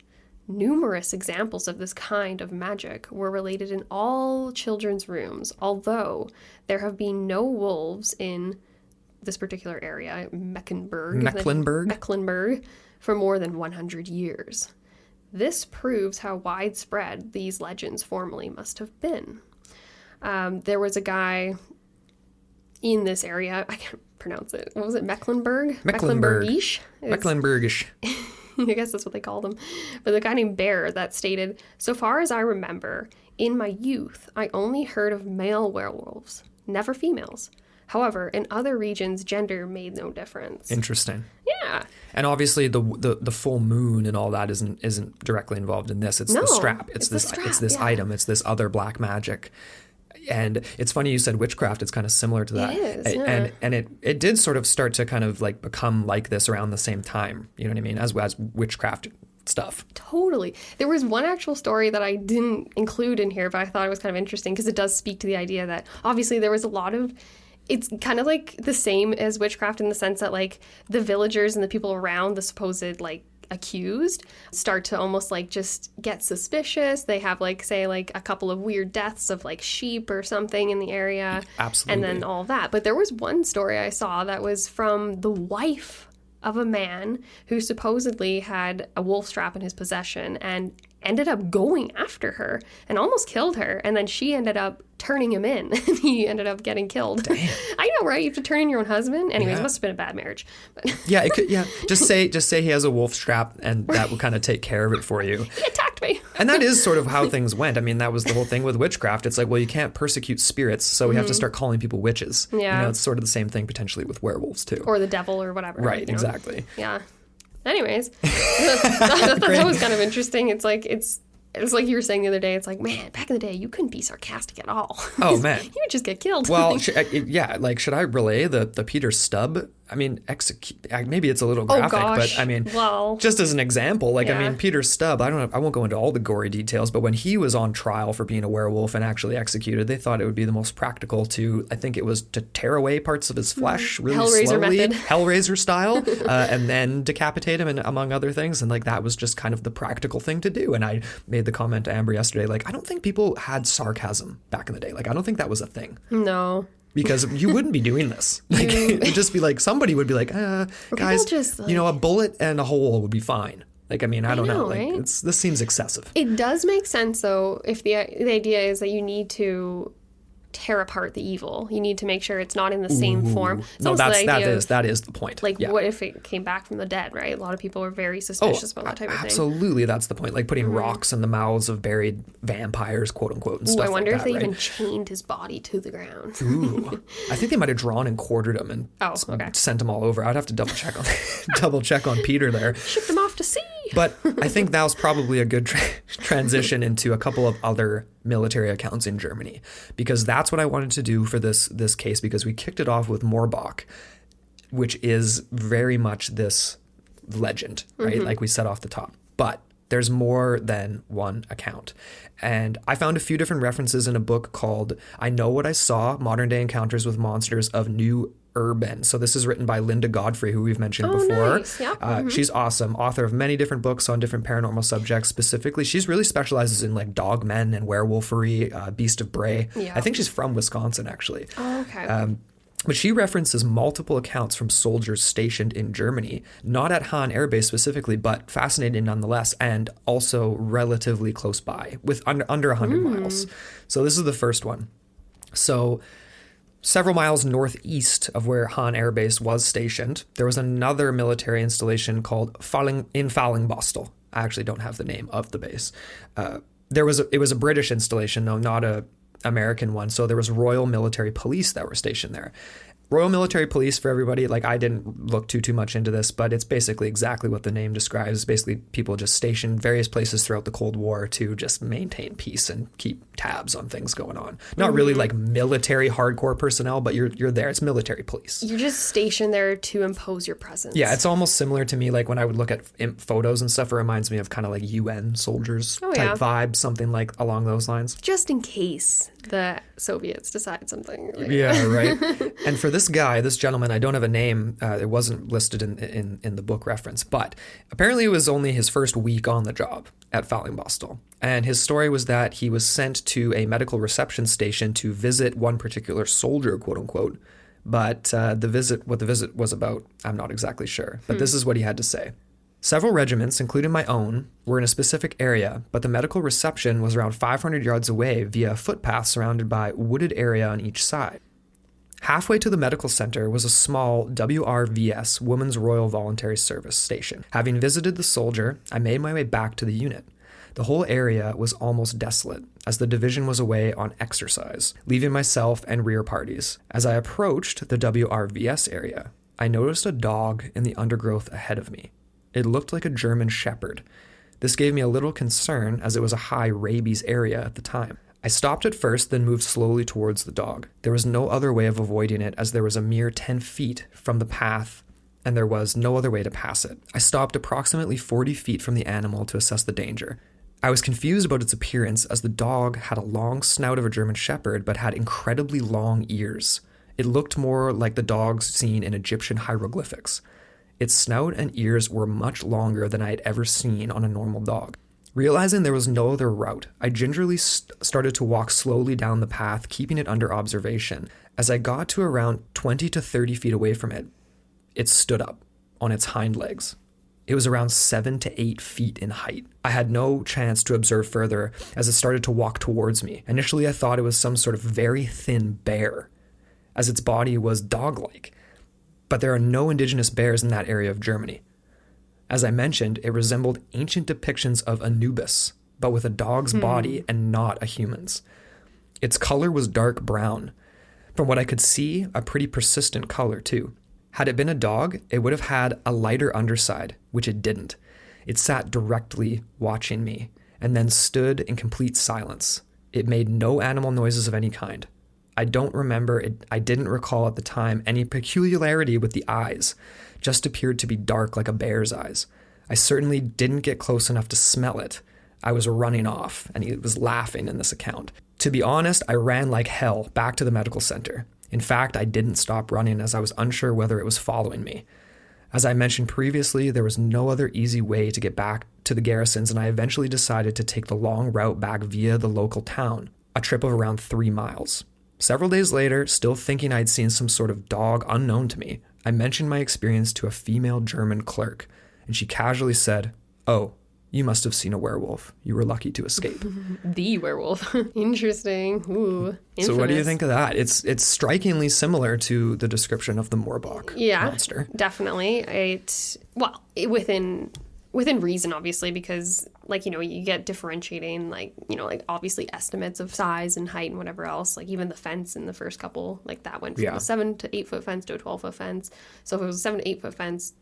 numerous examples of this kind of magic were related in all children's rooms, although there have been no wolves in this particular area, Mecklenburg, for more than 100 years. This proves how widespread these legends formerly must have been. There was a guy in this area, I can't pronounce it. What was it? Mecklenburgish? Mecklenburgish. I guess that's what they called him. But the guy named Bear that stated, so far as I remember, in my youth, I only heard of male werewolves, never females. However, in other regions, gender made no difference. Interesting. Yeah. And obviously the full moon and all that isn't directly involved in this. It's the strap. It's this item. It's this other black magic. And it's funny you said witchcraft. It's kind of similar to that. It is, yeah. And it did sort of start to kind of like become like this around the same time. You know what I mean? As witchcraft stuff. Totally. There was one actual story that I didn't include in here, but I thought it was kind of interesting because it does speak to the idea that obviously there was a lot of... It's kind of like the same as witchcraft in the sense that like the villagers and the people around the supposed like accused start to almost like just get suspicious. They have like, say, like a couple of weird deaths of like sheep or something in the area. Absolutely. And then all that. But there was one story I saw that was from the wife of a man who supposedly had a wolf trap in his possession and ended up going after her and almost killed her. And then she ended up turning him in, and he ended up getting killed. Damn. I know, right? You have to turn in your own husband. Anyways, Yeah. it must have been a bad marriage. But Yeah, it could. Yeah, just say he has a wolf strap, and that will kind of take care of it for you. he attacked me. And that is sort of how things went. I mean, that was the whole thing with witchcraft. It's like, well, you can't persecute spirits, so we have to start calling people witches. Yeah. You know, it's sort of the same thing potentially with werewolves too. Or the devil or whatever. Right, you know? exactly. Yeah. Anyways, that was kind of interesting. It's like like you were saying the other day. It's like, man, back in the day, you couldn't be sarcastic at all. Oh, man. You would just get killed. Well, should I relay the Peter Stubb? I mean, maybe it's a little graphic, gosh. but I mean, Well, just as an example, like, yeah. I mean, Peter Stubb, I won't go into all the gory details, but when he was on trial for being a werewolf and actually executed, they thought it would be the most practical to tear away parts of his flesh really Hellraiser slowly, method. Hellraiser style, and then decapitate him, and among other things. And like, that was just kind of the practical thing to do. And I made the comment to Amber yesterday, like, I don't think people had sarcasm back in the day. Like, I don't think that was a thing. no. Because you wouldn't be doing this. Like, it would just be like, somebody would be like, guys, just, like- a bullet and a hole would be fine. Like, I mean, I don't know. Like, right? this seems excessive. It does make sense, though, if the idea is that you need to tear apart the evil. You need to make sure it's not in the same form. It's No, almost the idea that is the point. like, Yeah. what if it came back from the dead, right? A lot of people were very suspicious about that type of thing. Absolutely, that's the point. Like putting rocks in the mouths of buried vampires, quote unquote, and Ooh, stuff I wonder like if that, they right? even chained his body to the ground. Ooh. I think they might have drawn and quartered him and Oh, okay. sent him all over. I'd have to double check on Peter there. Shipped him off to sea. But I think that was probably a good transition into a couple of other military accounts in Germany, because that's what I wanted to do for this case, because we kicked it off with Morbach, which is very much this legend, right? Like we said off the top. But there's more than one account. And I found a few different references in a book called I Know What I Saw, Modern Day Encounters with Monsters of New Urban. So this is written by Linda Godfrey, who we've mentioned before. Nice. Yeah. She's awesome, author of many different books on different paranormal subjects. Specifically, she's really specializes in like dogmen and werewolfery, beast of prey. Yeah. I think she's from Wisconsin, actually. Oh, okay. But she references multiple accounts from soldiers stationed in Germany, not at Hahn Air Base specifically, but fascinating nonetheless, and also relatively close by, with under 100 miles. So this is the first one. So several miles northeast of where Hahn Air Base was stationed, there was another military installation called Fallingbostel. I actually don't have the name of the base. It was a British installation, though, not a American one. So there was Royal Military Police that were stationed there. Royal Military Police, for everybody, like I didn't look too much into this, but it's basically exactly what the name describes. Basically, people just stationed various places throughout the Cold War to just maintain peace and keep tabs on things going on. Not really like military hardcore personnel, but you're there. It's military police. You're just stationed there to impose your presence. Yeah, it's almost similar to me, like when I would look at photos and stuff, it reminds me of kind of like UN soldiers type vibe, something like along those lines. Just in case the Soviets decide something. Like, Yeah, right. And for this gentleman, I don't have a name. It wasn't listed in the book reference, but apparently it was only his first week on the job at Fallingbostel. And his story was that he was sent to a medical reception station to visit one particular soldier, quote unquote. But what the visit was about, I'm not exactly sure. But this is what he had to say. Several regiments, including my own, were in a specific area, but the medical reception was around 500 yards away via a footpath surrounded by wooded area on each side. Halfway to the medical center was a small WRVS, Women's Royal Voluntary Service station. Having visited the soldier, I made my way back to the unit. The whole area was almost desolate, as the division was away on exercise, leaving myself and rear parties. As I approached the WRVS area, I noticed a dog in the undergrowth ahead of me. It looked like a German shepherd. This gave me a little concern, as it was a high rabies area at the time. I stopped at first, then moved slowly towards the dog. There was no other way of avoiding it, as there was a mere 10 feet from the path, and there was no other way to pass it. I stopped approximately 40 feet from the animal to assess the danger. I was confused about its appearance, as the dog had a long snout of a German shepherd, but had incredibly long ears. It looked more like the dogs seen in Egyptian hieroglyphics. Its snout and ears were much longer than I had ever seen on a normal dog. Realizing there was no other route, I gingerly started to walk slowly down the path, keeping it under observation. As I got to around 20 to 30 feet away from it, it stood up on its hind legs. It was around 7 to 8 feet in height. I had no chance to observe further as it started to walk towards me. Initially, I thought it was some sort of very thin bear, as its body was dog-like. But there are no indigenous bears in that area of Germany. As I mentioned, it resembled ancient depictions of Anubis, but with a dog's body and not a human's. Its color was dark brown. From what I could see, a pretty persistent color too. Had it been a dog, it would have had a lighter underside, which it didn't. It sat directly watching me, and then stood in complete silence. It made no animal noises of any kind. I don't remember it. I didn't recall at the time any peculiarity with the eyes, just appeared to be dark like a bear's eyes. I certainly didn't get close enough to smell it. I was running off, and he was laughing in this account. To be honest, I ran like hell back to the medical center. In fact, I didn't stop running as I was unsure whether it was following me. As I mentioned previously, there was no other easy way to get back to the garrisons, and I eventually decided to take the long route back via the local town, a trip of around 3 miles. Several days later, still thinking I'd seen some sort of dog unknown to me, I mentioned my experience to a female German clerk, and she casually said, "Oh, you must have seen a werewolf. You were lucky to escape." The werewolf. Interesting. Ooh, infamous. So what do you think of that? It's strikingly similar to the description of the Morbach monster. Definitely. Within reason, obviously, because you get differentiating, obviously estimates of size and height and whatever else, like even the fence in the first couple, like that went from a 7 to 8 foot fence to a 12-foot fence. So if it was a 7 to 8 foot fence,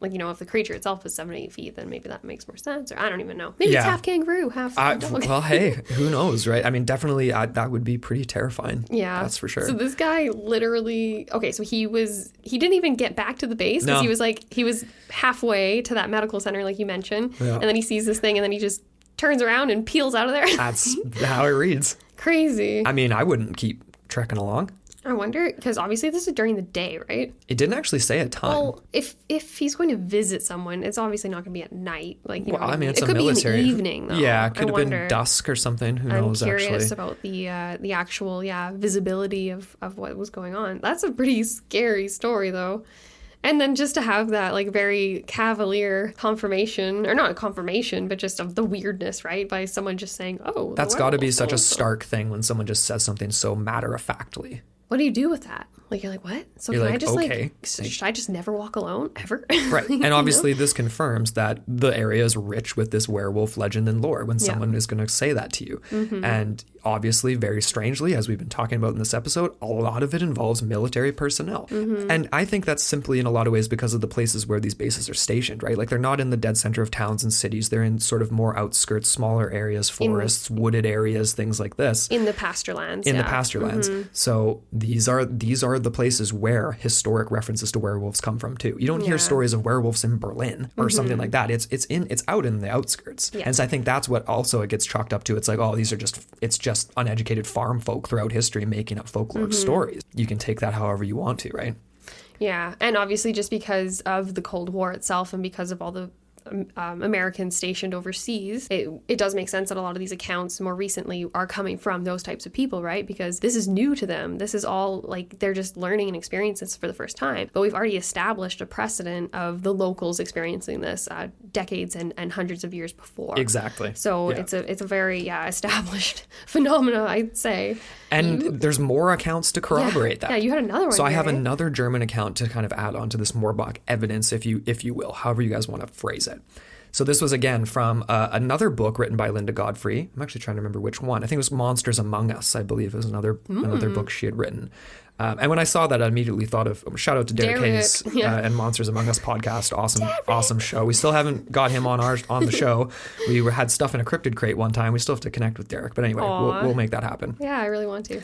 if the creature itself is 7 to 8 feet, then maybe that makes more sense. Or I don't even know. Maybe it's half kangaroo, half dog. Well, hey, who knows, right? I mean, definitely that would be pretty terrifying. Yeah. That's for sure. So this guy literally, so he didn't even get back to the base because he was halfway to that medical center, like you mentioned. Yeah. And then he sees this thing and then he just turns around and peels out of there. That's how it reads. Crazy. I mean, I wouldn't keep trekking along. I wonder, because obviously this is during the day, right? It didn't actually say a time. Well, if he's going to visit someone, it's obviously not going to be at night. It's it could military. be in the evening, though. Yeah, it could have been dusk or something. Who knows, actually. I'm curious about the actual, visibility of what was going on. That's a pretty scary story, though. And then just to have that, very cavalier confirmation, or not a confirmation, but just of the weirdness, right? By someone just saying, oh, that's got to be such a stark thing when someone just says something so matter-of-factly. What do you do with that? You're like, what? So you're can I just okay. Should I just never walk alone ever? Right. And obviously this confirms that the area is rich with this werewolf legend and lore when someone is going to say that to you. Mm-hmm. And obviously, very strangely, as we've been talking about in this episode, a lot of it involves military personnel. Mm-hmm. And I think that's simply in a lot of ways because of the places where these bases are stationed, right? They're not in the dead center of towns and cities. They're in sort of more outskirts, smaller areas, forests, wooded areas, things like this. In the pasture lands. The pasture lands. Mm-hmm. So these are the places where historic references to werewolves come from too. You don't hear stories of werewolves in Berlin or something like that. It's out in the outskirts. Yeah. And so I think that's what also it gets chalked up to. It's it's just uneducated farm folk throughout history making up folklore stories. You can take that however you want to, right? Yeah. And obviously just because of the Cold War itself and because of all the Americans stationed overseas, it does make sense that a lot of these accounts more recently are coming from those types of people, right? Because this is new to them. This is all they're just learning and experiencing this for the first time. But we've already established a precedent of the locals experiencing this decades and hundreds of years before. Exactly. So it's a very established phenomena, I'd say. And there's more accounts to corroborate that. Yeah, you had another one. So I have another German account to kind of add on to this Morbach evidence, if you will, however you guys want to phrase it. So this was, again, from another book written by Linda Godfrey. I'm actually trying to remember which one. I think it was Monsters Among Us, I believe, is another book she had written. And when I saw that, I immediately thought of, shout out to Derek Hayes and Monsters Among Us podcast. Awesome show. We still haven't got him on the show. We had stuff in a cryptid crate one time. We still have to connect with Derek. But anyway, we'll make that happen. Yeah, I really want to.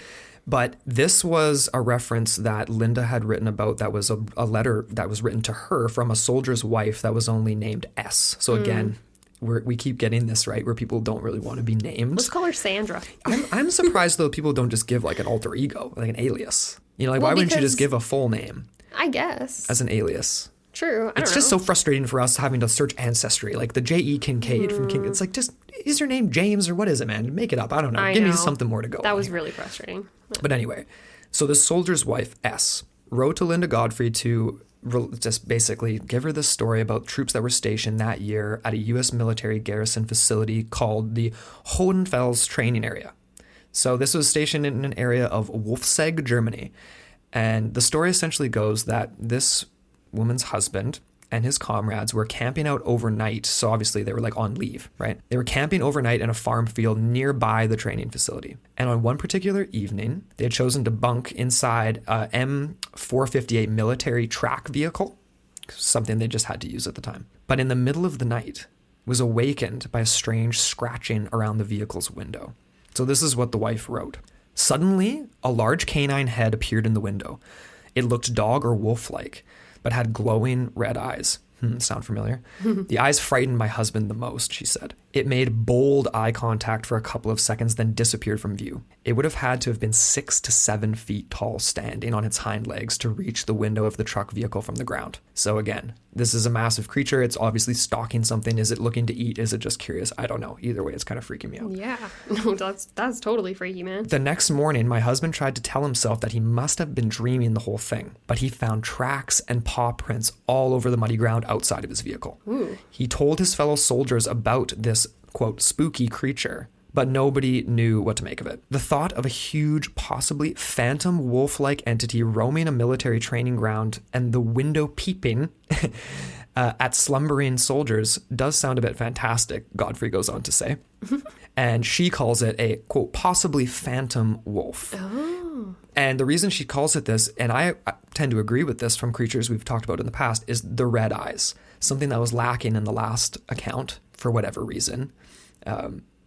But this was a reference that Linda had written about that was a letter that was written to her from a soldier's wife that was only named S. So again, we keep getting this, right, where people don't really want to be named. Let's call her Sandra. I'm surprised, though, people don't just give an alter ego, like an alias. Why wouldn't you just give a full name? I guess. As an alias. True. It's just so frustrating for us having to search ancestry, like the J.E. Kincaid from King. It's just, is your name James or what is it, man? Make it up. I don't know. Give me something more to go. That was really frustrating. But anyway, so the soldier's wife, S, wrote to Linda Godfrey to just basically give her this story about troops that were stationed that year at a U.S. military garrison facility called the Hohenfels training area. So this was stationed in an area of Wolfsegg, Germany. And the story essentially goes that this woman's husband and his comrades were camping out overnight. So obviously they were like on leave, right? They were camping overnight in a farm field nearby the training facility. And on one particular evening, they had chosen to bunk inside a M458 military track vehicle, something they just had to use at the time. But in the middle of the night, was awakened by a strange scratching around the vehicle's window. So this is what the wife wrote. Suddenly, a large canine head appeared in the window. It looked dog or wolf-like, but had glowing red eyes. Sound familiar? The eyes frightened my husband the most, she said. It made bold eye contact for a couple of seconds, then disappeared from view. It would have had to have been 6 to 7 feet tall, standing on its hind legs to reach the window of the truck vehicle from the ground. So again, this is a massive creature. It's obviously stalking something. Is it looking to eat? Is it just curious? I don't know. Either way, it's kind of freaking me out. Yeah, no, that's totally freaky, man. The next morning, my husband tried to tell himself that he must have been dreaming the whole thing, but he found tracks and paw prints all over the muddy ground outside of his vehicle. Ooh. He told his fellow soldiers about this, quote, spooky creature, but nobody knew what to make of it. The thought of a huge, possibly phantom wolf-like entity roaming a military training ground and the window peeping at slumbering soldiers does sound a bit fantastic, Godfrey goes on to say. And she calls it a, quote, possibly phantom wolf. Oh. And the reason she calls it this, and I tend to agree with this from creatures we've talked about in the past, is the red eyes. Something that was lacking in the last account for whatever reason.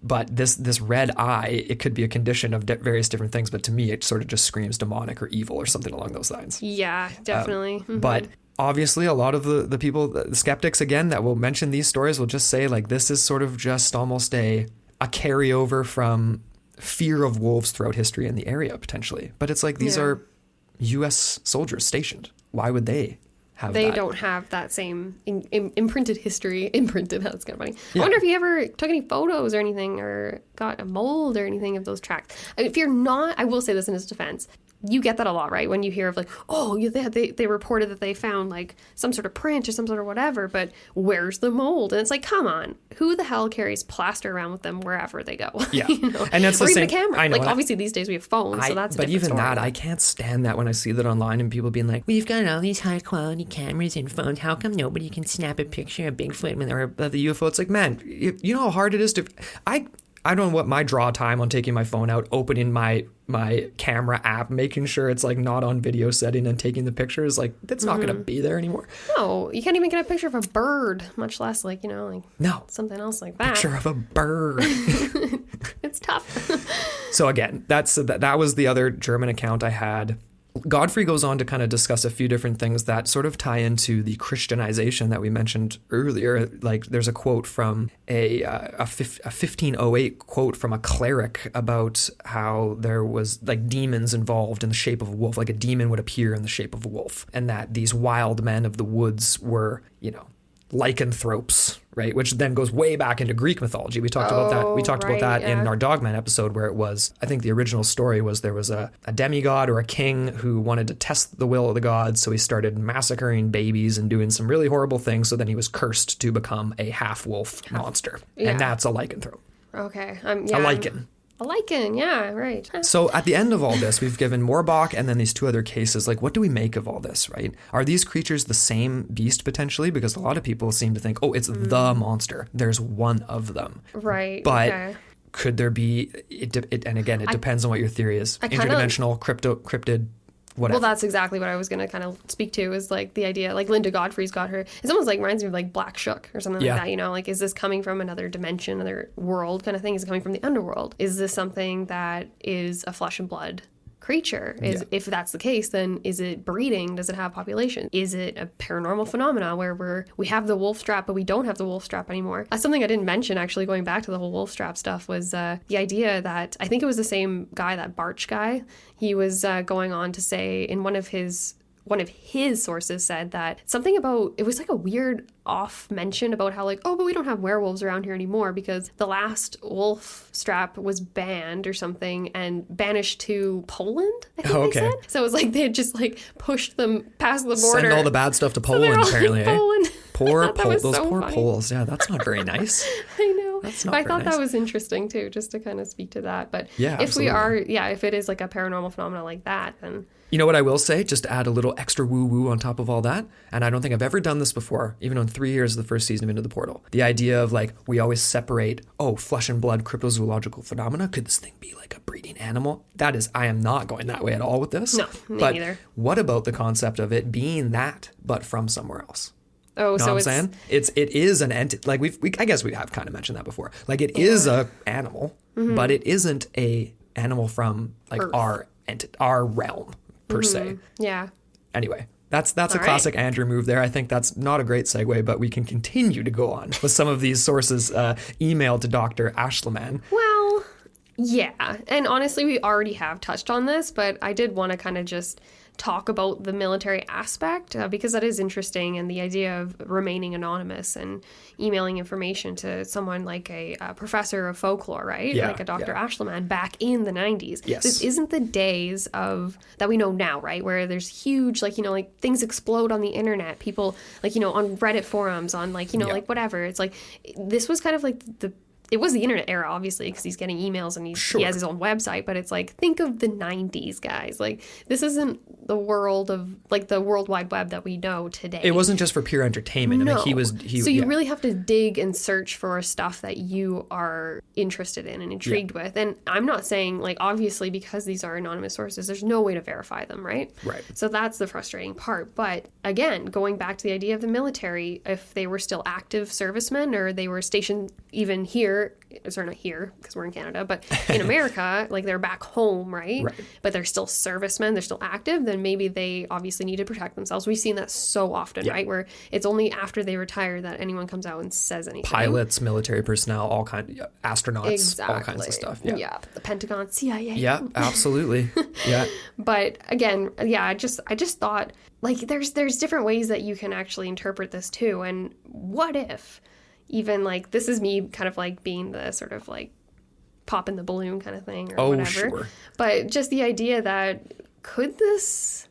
But this red eye, it could be a condition of various different things, but to me, it sort of just screams demonic or evil or something along those lines. Yeah, definitely. But obviously, a lot of the people, the skeptics, again, that will mention these stories will just say, like, this is sort of just almost a carryover from fear of wolves throughout history in the area, potentially. But it's like, these are U.S. soldiers stationed. Why would they have They that? don't have that same imprinted history. Imprinted, that's kind of funny. Yeah. I wonder if you ever took any photos or anything or got a mold or anything of those tracks. I mean, if you're not, I will say this in his defense, you get that a lot, right? When you hear of like, oh, they reported that they found like some sort of print or some sort of whatever, but where's the mold? And it's like, come on, who the hell carries plaster around with them wherever they go? Yeah, you know? and that's or the even same. a camera. I know, like obviously these days we have phones, so that's a but different even story. that, I can't stand that when I see that online and people being like, we've got all these high quality cameras and phones. How come nobody can snap a picture of Bigfoot or the UFO? It's like, man, you know how hard it is to. I don't know what my draw time on taking my phone out, opening my camera app, making sure it's like not on video setting and taking the pictures. Like, that's not going to be there anymore. No, you can't even get a picture of a bird, much less like, you know, like No. something else like that. Picture of a bird. It's tough. So again, that was the other German account I had. Godfrey goes on to kind of discuss a few different things that sort of tie into the Christianization that we mentioned earlier. Like there's a quote from a 1508 quote from a cleric about how there was like demons involved in the shape of a wolf, like a demon would appear in the shape of a wolf, and that these wild men of the woods were, you know, lycanthropes, right? Which then goes way back into Greek mythology. We talked about that. We talked about that in our Dogman episode, where it was, I think the original story was there was a demigod or a king who wanted to test the will of the gods. So he started massacring babies and doing some really horrible things. So then he was cursed to become a half-wolf monster. Yeah. And that's a lycanthrope. Okay. A lycan. A lichen, yeah, right. So at the end of all this, we've given Morbach and then these two other cases. Like, what do we make of all this, right? Are these creatures the same beast potentially? Because a lot of people seem to think, oh, it's the monster. There's one of them. Right. But could there be, and again, it depends on what your theory is. Interdimensional, cryptid, whatever. Well, that's exactly what I was going to kind of speak to, is like the idea, like Linda Godfrey's got her, it's almost like reminds me of like Black Shook or something like that, you know, like is this coming from another dimension, another world kind of thing? Is it coming from the underworld? Is this something that is a flesh and blood creature? If that's the case, then is it breeding? Does it have population? Is it a paranormal phenomena where we have the wolf strap but we don't have the wolf strap anymore? Something I didn't mention, actually, going back to the whole wolf strap stuff, was the idea that I think it was the same guy, that Barch guy. He was going on to say in one of his one of his sources said that something about, it was like a weird off mention about how like, oh, but we don't have werewolves around here anymore because the last wolf strap was banned or something and banished to Poland, I think they said. So it was like they had just like pushed them past the border. Send all the bad stuff to Poland, apparently. Poland. Poor those so poor funny. Poles. Yeah, that's not very nice. I know. That's not but I very thought nice. that was interesting too, just to kind of speak to that. But Yeah, if absolutely. we are, if it is like a paranormal phenomenon like that, then You know what I will say, just to add a little extra woo-woo on top of all that, and I don't think I've ever done this before, even on 3 years of the first season of Into the Portal. The idea of like, we always separate, flesh and blood cryptozoological phenomena. Could this thing be like a breeding animal? I am not going that way at all with this. No, me but neither. What about the concept of it being that, but from somewhere else? oh, Know so what I'm it's saying? It is an entity. Like I guess we have kind of mentioned that before. Like it is a animal, but it isn't a animal from like Earth. our realm per se. yeah. Anyway, that's a All right. classic Andrew move there. I think that's not a great segue, but we can continue to go on with some of these sources emailed to Dr. Ashleman. Well, yeah. And honestly, we already have touched on this, but I did want to kind of just talk about the military aspect because that is interesting, and the idea of remaining anonymous and emailing information to someone like a professor of folklore, right? Yeah, like a Dr. yeah. Ashleman back in the 90s. Yes. This isn't the days of that we know now, right? Where there's huge, like, things explode on the internet. People, like, on Reddit forums, on like, Yeah. like whatever. It's like, this was kind of like it was the internet era, obviously, because he's getting emails and he has his own website. But it's like, think of the 90s, guys. Like, this isn't the world of, like, the World Wide Web that we know today. It wasn't just for pure entertainment. No. I mean, So you really have to dig and search for stuff that you are interested in and intrigued with. And I'm not saying, like, obviously, because these are anonymous sources, there's no way to verify them, right? Right. So that's the frustrating part. But again, going back to the idea of the military, if they were still active servicemen or they were stationed even here, sorry, not here because we're in Canada, but in America, like they're back home, right? But they're still servicemen, they're still active, then maybe they obviously need to protect themselves. We've seen that so often, right? Where it's only after they retire that anyone comes out and says anything. Pilots, military personnel, all kinds, astronauts, all kinds of stuff. Yeah. The Pentagon, CIA. Yeah, absolutely. Yeah. But again, I just thought, like, there's different ways that you can actually interpret this too. And what if even, like, this is me kind of like being the sort of like pop in the balloon kind of thing or whatever. Sure. But just the idea that could this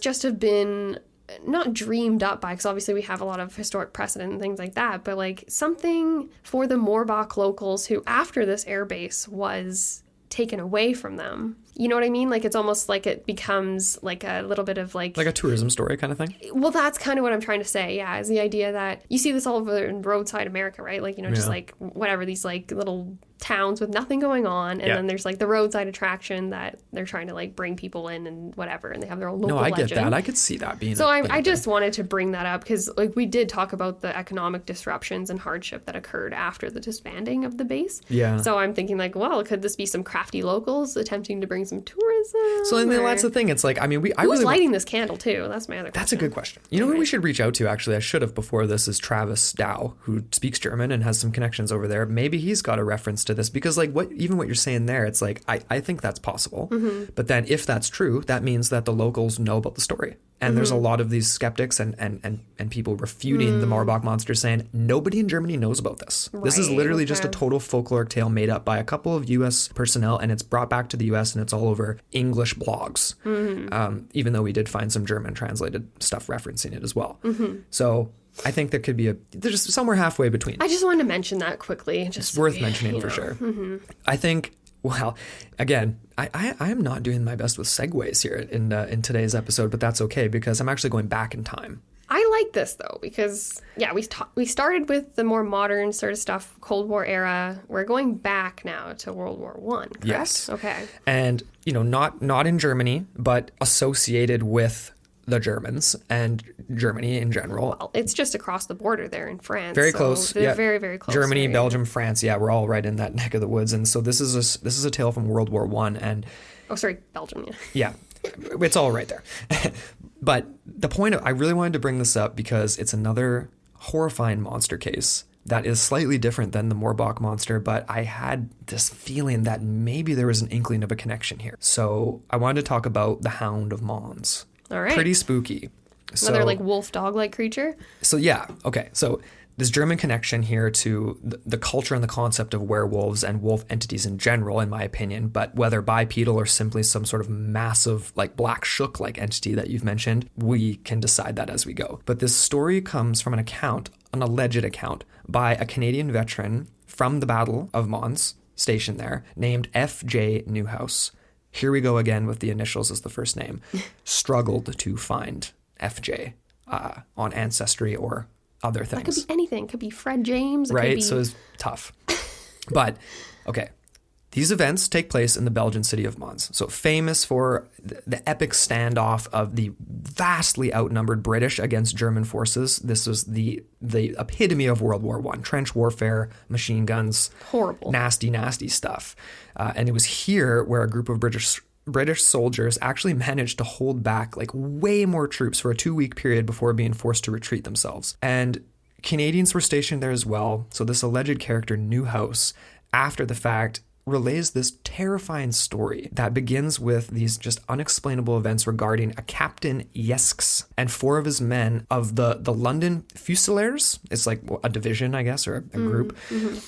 just have been not dreamed up by, because obviously we have a lot of historic precedent and things like that, but like something for the Morbach locals who, after this airbase was taken away from them, you know what I mean? Like, it's almost like it becomes like a little bit of like Like a tourism story kind of thing. well, that's kind of what I'm trying to say, yeah, is the idea that you see this all over in roadside America, right? Like, just like whatever, these like little towns with nothing going on, and then there's like the roadside attraction that they're trying to like bring people in and whatever, and they have their own local legend. No, I get that. I could see that being So I just wanted to bring that up because, like, we did talk about the economic disruptions and hardship that occurred after the disbanding of the base. Yeah. So I'm thinking, like, well, could this be some crafty locals attempting to bring some tourism? So and then that's the thing. It's like, I mean, I Who's really lighting this candle too? That's my other question. That's a good question. You know who we should reach out to, actually? I should have before this, is Travis Dow, who speaks German and has some connections over there. Maybe he's got a reference to this because, like, what you're saying there, it's like, I think that's possible. Mm-hmm. But then if that's true, that means that the locals know about the story. And there's a lot of these skeptics and people refuting the Morbach monster, saying nobody in Germany knows about this. This is literally just a total folkloric tale made up by a couple of U.S. personnel, and it's brought back to the U.S. and it's all over English blogs, even though we did find some German translated stuff referencing it as well. So I think there could be there's somewhere halfway between. I just wanted to mention that quickly. Just it's worth mentioning for sure. I think, well, again, I am not doing my best with segues here in today's episode, but that's okay because I'm actually going back in time. I like this though because we started with the more modern sort of stuff, Cold War era. We're going back now to World War I. Correct? Yes. Okay. And not in Germany, but associated with the Germans and Germany in general. Well, it's just across the border there in France. Very so close. They're very, very close. Germany, Belgium, France. Yeah, we're all right in that neck of the woods. And so this is a tale from World War I. And Belgium. yeah, it's all right there. But the point I really wanted to bring this up because it's another horrifying monster case that is slightly different than the Morbach monster, but I had this feeling that maybe there was an inkling of a connection here. So I wanted to talk about the Hound of Mons. All right. Pretty spooky. Another like wolf dog-like creature? So yeah, okay. So this German connection here to the culture and the concept of werewolves and wolf entities in general, in my opinion, but whether bipedal or simply some sort of massive like black shook-like entity that you've mentioned, we can decide that as we go. But this story comes from an alleged account by a Canadian veteran from the Battle of Mons, stationed there, named F.J. Newhouse. Here we go again with the initials as the first name. Struggled to find F.J. On Ancestry or other things. That could be anything. It could be Fred James. Right? So it's tough. But, okay. These events take place in the Belgian city of Mons. So famous for the epic standoff of the vastly outnumbered British against German forces. This was the epitome of World War I. Trench warfare, machine guns. Horrible. Nasty, nasty stuff. And it was here where a group of British soldiers actually managed to hold back like way more troops for a 2-week period before being forced to retreat themselves. And Canadians were stationed there as well. So this alleged character, Newhouse, after the fact, relays this terrifying story that begins with these just unexplainable events regarding a Captain Yesks and 4 of his men of the London Fusiliers. It's like a division, I guess, or a group. Mm-hmm.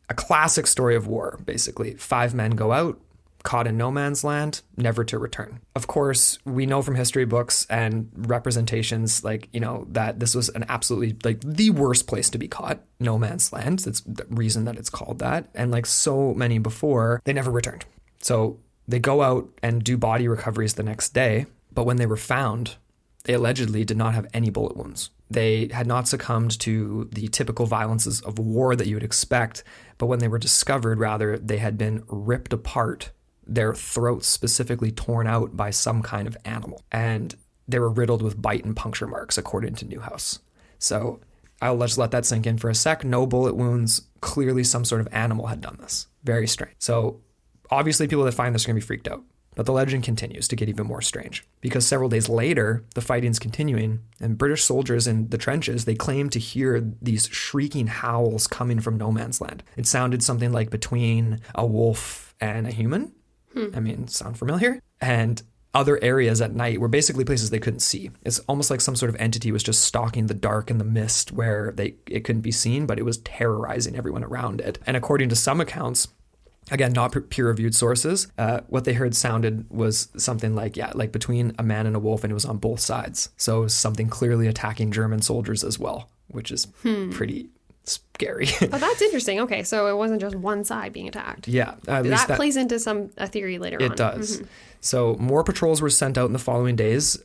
A classic story of war, basically. 5 men go out, caught in no man's land, never to return. Of course, we know from history books and representations, like, you know, that this was an absolutely, like, the worst place to be caught, no man's land. That's the reason that it's called that. And like so many before, they never returned. So they go out and do body recoveries the next day. But when they were found, they allegedly did not have any bullet wounds. They had not succumbed to the typical violences of war that you would expect. But when they were discovered, rather, they had been ripped apart, their throats specifically torn out by some kind of animal. And they were riddled with bite and puncture marks, according to Newhouse. So I'll just let that sink in for a sec. No bullet wounds. Clearly some sort of animal had done this. Very strange. So obviously people that find this are going to be freaked out. But the legend continues to get even more strange. Because several days later, the fighting's continuing, and British soldiers in the trenches, they claim to hear these shrieking howls coming from no man's land. It sounded something like between a wolf and a human. I mean, sound familiar? And other areas at night were basically places they couldn't see. It's almost like some sort of entity was just stalking the dark and the mist where it couldn't be seen, but it was terrorizing everyone around it. And according to some accounts, again, not peer-reviewed sources, what they heard sounded was something like, like between a man and a wolf, and it was on both sides. So it was something clearly attacking German soldiers as well, which is pretty scary. Oh, that's interesting. Okay, so it wasn't just one side being attacked. Yeah. That plays into a theory later on. It does. Mm-hmm. So more patrols were sent out in the following days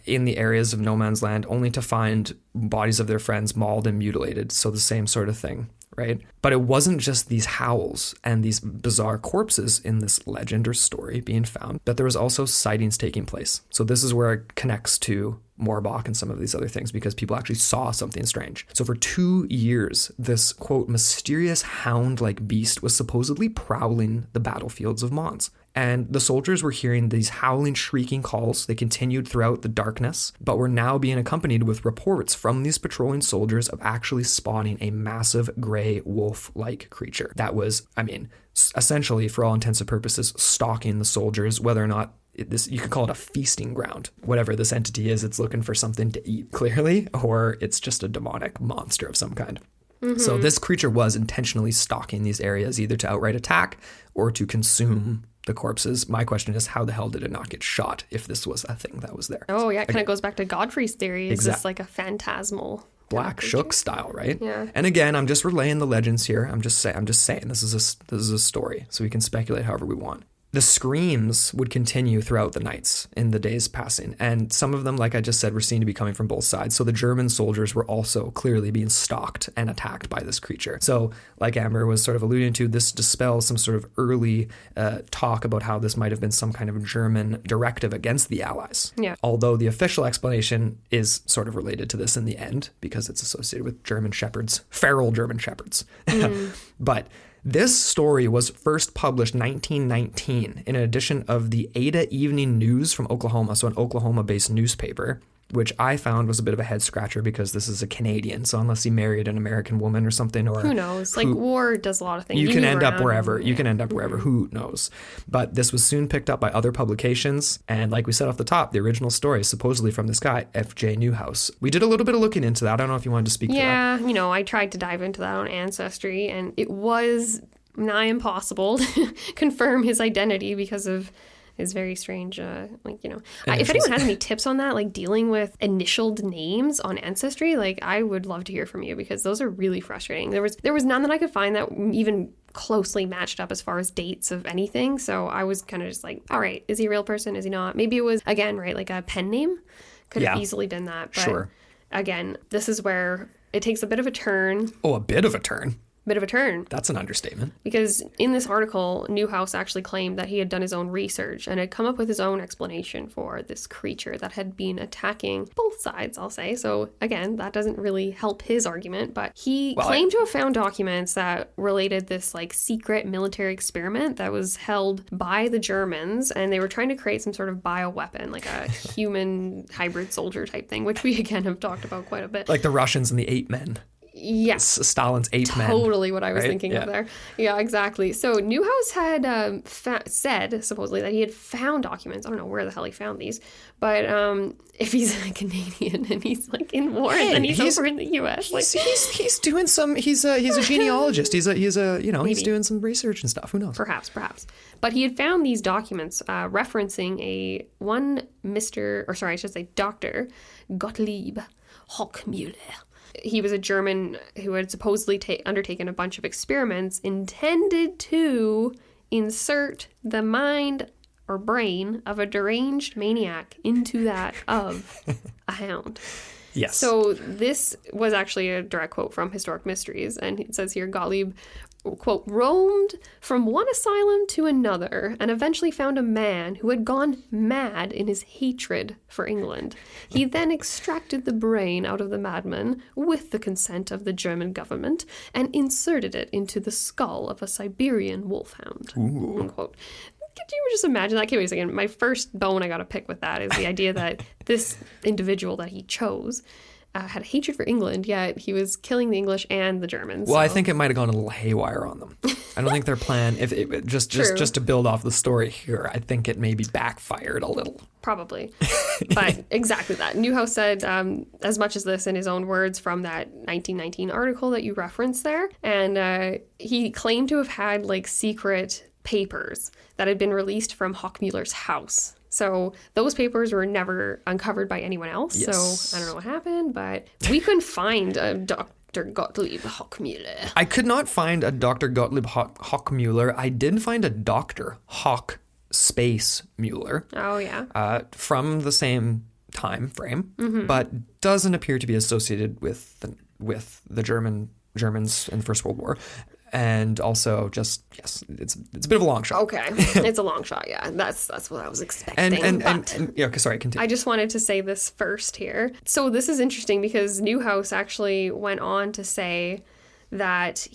in the areas of no man's land, only to find bodies of their friends mauled and mutilated. So the same sort of thing, right? But it wasn't just these howls and these bizarre corpses in this legend or story being found, but there was also sightings taking place. So this is where it connects to Morbach and some of these other things, because people actually saw something strange. So for 2 years, this, quote, mysterious hound-like beast was supposedly prowling the battlefields of Mons. And the soldiers were hearing these howling, shrieking calls. They continued throughout the darkness, but were now being accompanied with reports from these patrolling soldiers of actually spawning a massive gray wolf-like creature that was, I mean, essentially, for all intents and purposes, stalking the soldiers, whether or not you could call it a feasting ground. Whatever this entity is, it's looking for something to eat, clearly, or it's just a demonic monster of some kind. Mm-hmm. So this creature was intentionally stalking these areas, either to outright attack or to consume the corpses. My question is, how the hell did it not get shot if this was a thing that was there? Oh, yeah, it kind of goes back to Godfrey's theory. Is this like a phantasmal Black Shook style, right? Yeah. And again, I'm just relaying the legends here. I'm just saying this is a story, so we can speculate however we want. The screams would continue throughout the nights in the days passing, and some of them, like I just said, were seen to be coming from both sides. So the German soldiers were also clearly being stalked and attacked by this creature. So like Amber was sort of alluding to, this dispels some sort of early talk about how this might have been some kind of German directive against the Allies. Yeah. Although the official explanation is sort of related to this in the end, because it's associated with German shepherds, feral German shepherds. But this story was first published 1919 in an edition of the Ada Evening News from Oklahoma, so an Oklahoma-based newspaper. which I found was a bit of a head scratcher because this is a Canadian. So unless he married an American woman or something, or who knows? Like war does a lot of things. You can end up wherever. You can end up wherever. Who knows? But this was soon picked up by other publications. And like we said off the top, the original story is supposedly from this guy, F.J. Newhouse. We did a little bit of looking into that. I don't know if you wanted to speak to that. Yeah, you know, I tried to dive into that on Ancestry, and it was nigh impossible to confirm his identity because of his very strange, if anyone has any tips on that, like dealing with initialed names on Ancestry, like I would love to hear from you because those are really frustrating. There was none that I could find that even closely matched up as far as dates of anything. So I was kind of just like, all right, is he a real person? Is he not? Maybe it was, again, right, like a pen name. Could have easily been that. But sure. Again, this is where it takes a bit of a turn. Oh, a bit of a turn. Bit of a turn. That's an understatement. Because in this article, Newhouse actually claimed that he had done his own research and had come up with his own explanation for this creature that had been attacking both sides, I'll say. So again, that doesn't really help his argument, but he claimed to have found documents that related this like secret military experiment that was held by the Germans, and they were trying to create some sort of bioweapon, like a human hybrid soldier type thing, which we again have talked about quite a bit. Like the Russians and the ape men. Yes. Stalin's ape men. Totally what I was thinking of there. Yeah, exactly. So Newhouse had said, supposedly, that he had found documents. I don't know where the hell he found these. But if he's a Canadian and he's like in war and then he's over in the US. He's doing some, he's a genealogist. He's doing some research and stuff. Who knows? Perhaps. But he had found these documents referencing Dr. Gottlieb Hochmuller. He was a German who had supposedly undertaken a bunch of experiments intended to insert the mind or brain of a deranged maniac into that of a hound. Yes. So this was actually a direct quote from Historic Mysteries, and it says here, Gottlieb, quote, roamed from one asylum to another and eventually found a man who had gone mad in his hatred for England. He then extracted the brain out of the madman with the consent of the German government and inserted it into the skull of a Siberian wolfhound. Unquote. Could you just imagine that? Okay, wait a second. My first bone I got to pick with that is the idea that this individual that he chose had hatred for England, yet he was killing the English and the Germans. Well, I think it might have gone a little haywire on them. I don't think their plan, just to build off the story here, I think it maybe backfired a little. Probably. But exactly that. Newhouse said as much as this in his own words from that 1919 article that you referenced there. And he claimed to have had like secret papers that had been released from Hochmuller's house. So those papers were never uncovered by anyone else. Yes. So I don't know what happened, but we couldn't find a Dr. Gottlieb Hochmuller. I could not find a Dr. Gottlieb Hochmuller. I did find a Dr. Hoch space Mueller. Oh, yeah. From the same time frame, but doesn't appear to be associated with the Germans in the First World War. And also just, yes, it's a bit of a long shot. Okay. It's a long shot, yeah. That's what I was expecting. Sorry, continue. I just wanted to say this first here. So this is interesting because Newhouse actually went on to say that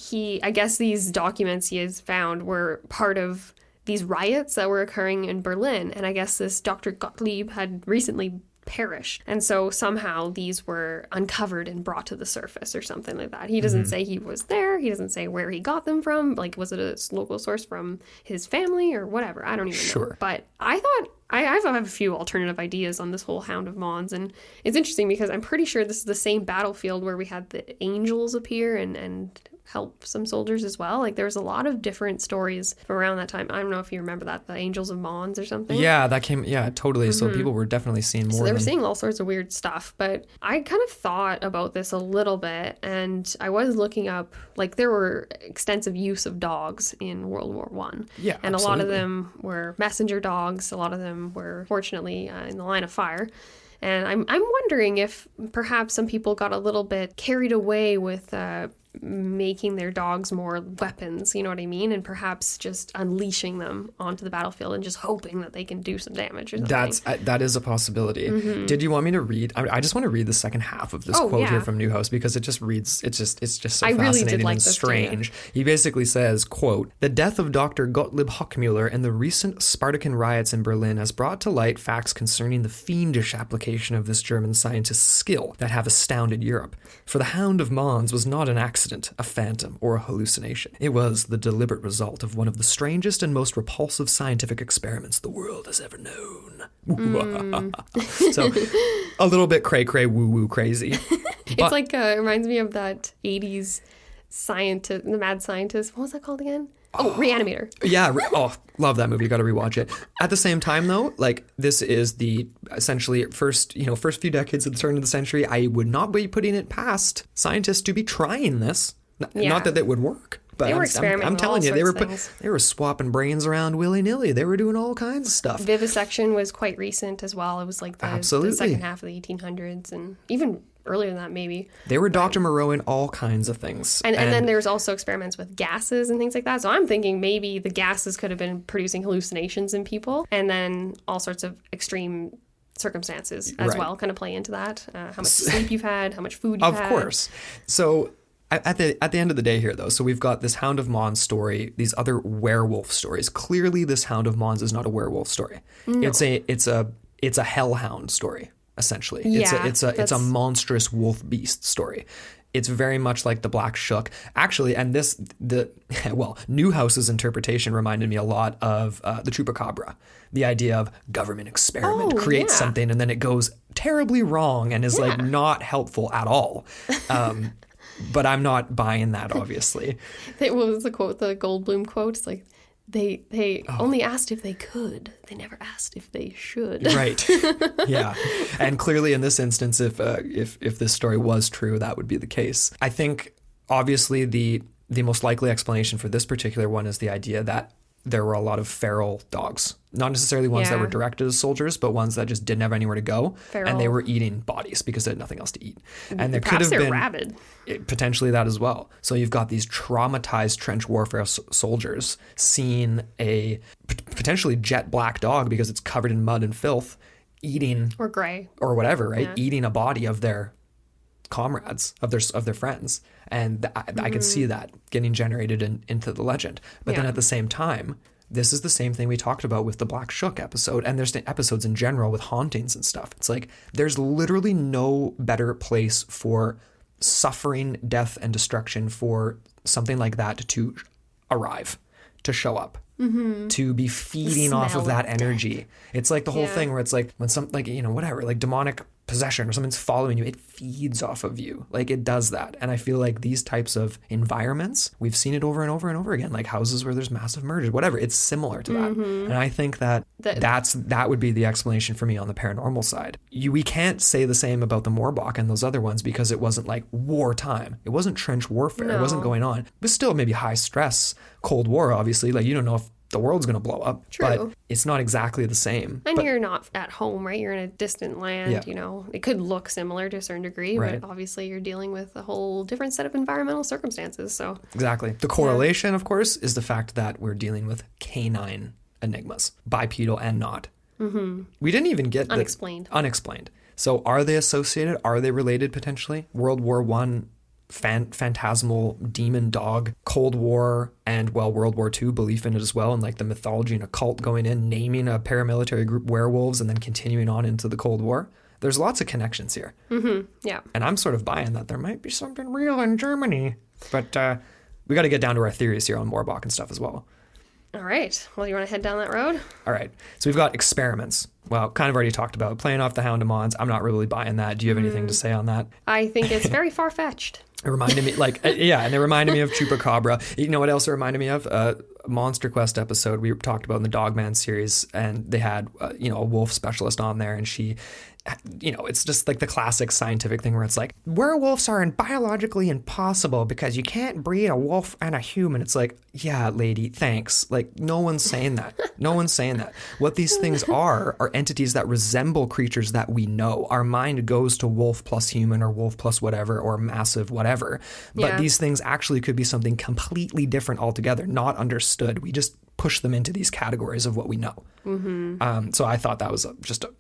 I guess these documents he has found were part of these riots that were occurring in Berlin. And I guess this Dr. Gottlieb had recently perished. And so somehow these were uncovered and brought to the surface or something like that. He doesn't say he was there. He doesn't say where he got them from. Like, was it a local source from his family or whatever? I don't even know. But I thought, I have a few alternative ideas on this whole Hound of Mons. And it's interesting because I'm pretty sure this is the same battlefield where we had the angels appear and help some soldiers as well. Like there was a lot of different stories from around that time. I don't know if you remember that, the Angels of Mons or something. Yeah, that came, totally. So people were definitely seeing more. So they were seeing all sorts of weird stuff, but I kind of thought about this a little bit and I was looking up, like there were extensive use of dogs in World War I. Yeah, and absolutely. A lot of them were messenger dogs. A lot of them were fortunately in the line of fire. And I'm wondering if perhaps some people got a little bit carried away with making their dogs more weapons, you know what I mean? And perhaps just unleashing them onto the battlefield and just hoping that they can do some damage or something. That is a possibility. Did you want me to read? I just want to read the second half of this quote here from Newhouse, because it just reads, it's just so fascinating and strange. He basically says, quote, "The death of Dr. Gottlieb Hockmuller and the recent Spartakan riots in Berlin has brought to light facts concerning the fiendish application of this German scientist's skill that have astounded Europe. For the hound of Mons was not an accident, a phantom, or a hallucination. It was the deliberate result of one of the strangest and most repulsive scientific experiments the world has ever known." So, a little bit cray-cray, woo-woo crazy. It's like, it reminds me of that 80s scientist, the mad scientist. What was that called again? Oh, Reanimator. Yeah. Love that movie. You got to rewatch it. At the same time, though, like, this is the essentially first few decades of the turn of the century. I would not be putting it past scientists to be trying this. Not that it would work. But they were experimenting I'm telling with you, things. they were swapping brains around willy-nilly. They were doing all kinds of stuff. Vivisection was quite recent as well. It was like the second half of the 1800s, and even earlier than that, maybe. They were Dr. Moreau in all kinds of things. And then there's also experiments with gases and things like that. So I'm thinking maybe the gases could have been producing hallucinations in people, and then all sorts of extreme circumstances as well kind of play into that. How much sleep you've had, how much food you've had. Of course. So at the end of the day here, though, so we've got this Hound of Mons story, these other werewolf stories. Clearly, this Hound of Mons is not a werewolf story. No. It's a hellhound story, essentially. Yeah, it's a monstrous wolf beast story. It's very much like the Black Shook. Actually, and Newhouse's interpretation reminded me a lot of the Chupacabra. The idea of government experiment, creates something, and then it goes terribly wrong and is like not helpful at all. But I'm not buying that, obviously. What was the quote? The Goldblum quote? It's like, they only asked if they could. They never asked if they should. Right. Yeah. And clearly in this instance, if this story was true, that would be the case. I think, obviously, the most likely explanation for this particular one is the idea that there were a lot of feral dogs. Not necessarily ones that were directed as soldiers, but ones that just didn't have anywhere to go. Feral. And they were eating bodies because they had nothing else to eat. And there could have been rabid. Potentially that as well. So you've got these traumatized trench warfare soldiers seeing a potentially jet black dog because it's covered in mud and filth, eating, or gray, or whatever, right? Yeah. Eating a body of their comrades, of their friends. And I could see that getting generated into the legend. But then at the same time, this is the same thing we talked about with the Black Shook episode, and there's episodes in general with hauntings and stuff. It's like there's literally no better place for suffering, death, and destruction for something like that to arrive, to show up. To be feeding off of that energy. Death. It's like the whole thing where it's like when like demonic possession or something's following you, it feeds off of you. Like it does that. And I feel like these types of environments, we've seen it over and over and over again, like houses where there's massive murders, whatever. It's similar to that. And I think that that would be the explanation for me on the paranormal side. We can't say the same about the Morbach and those other ones because it wasn't like wartime. It wasn't trench warfare. No. It wasn't going on. But still maybe high stress, Cold War, obviously. Like you don't know if the world's going to blow up. True. But it's not exactly the same. And you're not at home, right? You're in a distant land, you know. It could look similar to a certain degree, but obviously you're dealing with a whole different set of environmental circumstances. So exactly. The correlation, of course, is the fact that we're dealing with canine enigmas, bipedal and not. We didn't even get unexplained. So are they associated? Are they related potentially? World War I phantasmal demon dog, Cold War, and World War II belief in it as well, and like the mythology and occult going in, naming a paramilitary group werewolves and then continuing on into the Cold War. There's lots of connections here. Yeah. And I'm sort of buying that there might be something real in Germany. But we got to get down to our theories here on Morbach and stuff as well. All right. Well, you want to head down that road? All right. So we've got experiments. Well, kind of already talked about playing off the Hound of Mons. I'm not really buying that. Do you have anything to say on that? I think it's very far-fetched. It reminded me, and it reminded me of Chupacabra. You know what else it reminded me of? Monster Quest episode we talked about in the Dogman series, and they had a wolf specialist on there, and she, it's just like the classic scientific thing where it's like, werewolves are biologically impossible because you can't breed a wolf and a human. It's like, yeah, lady, thanks. Like, no one's saying that. No one's saying that. What these things are entities that resemble creatures that we know. Our mind goes to wolf plus human or wolf plus whatever or massive whatever. But these things actually could be something completely different altogether, not understood. We just push them into these categories of what we know. So I thought that was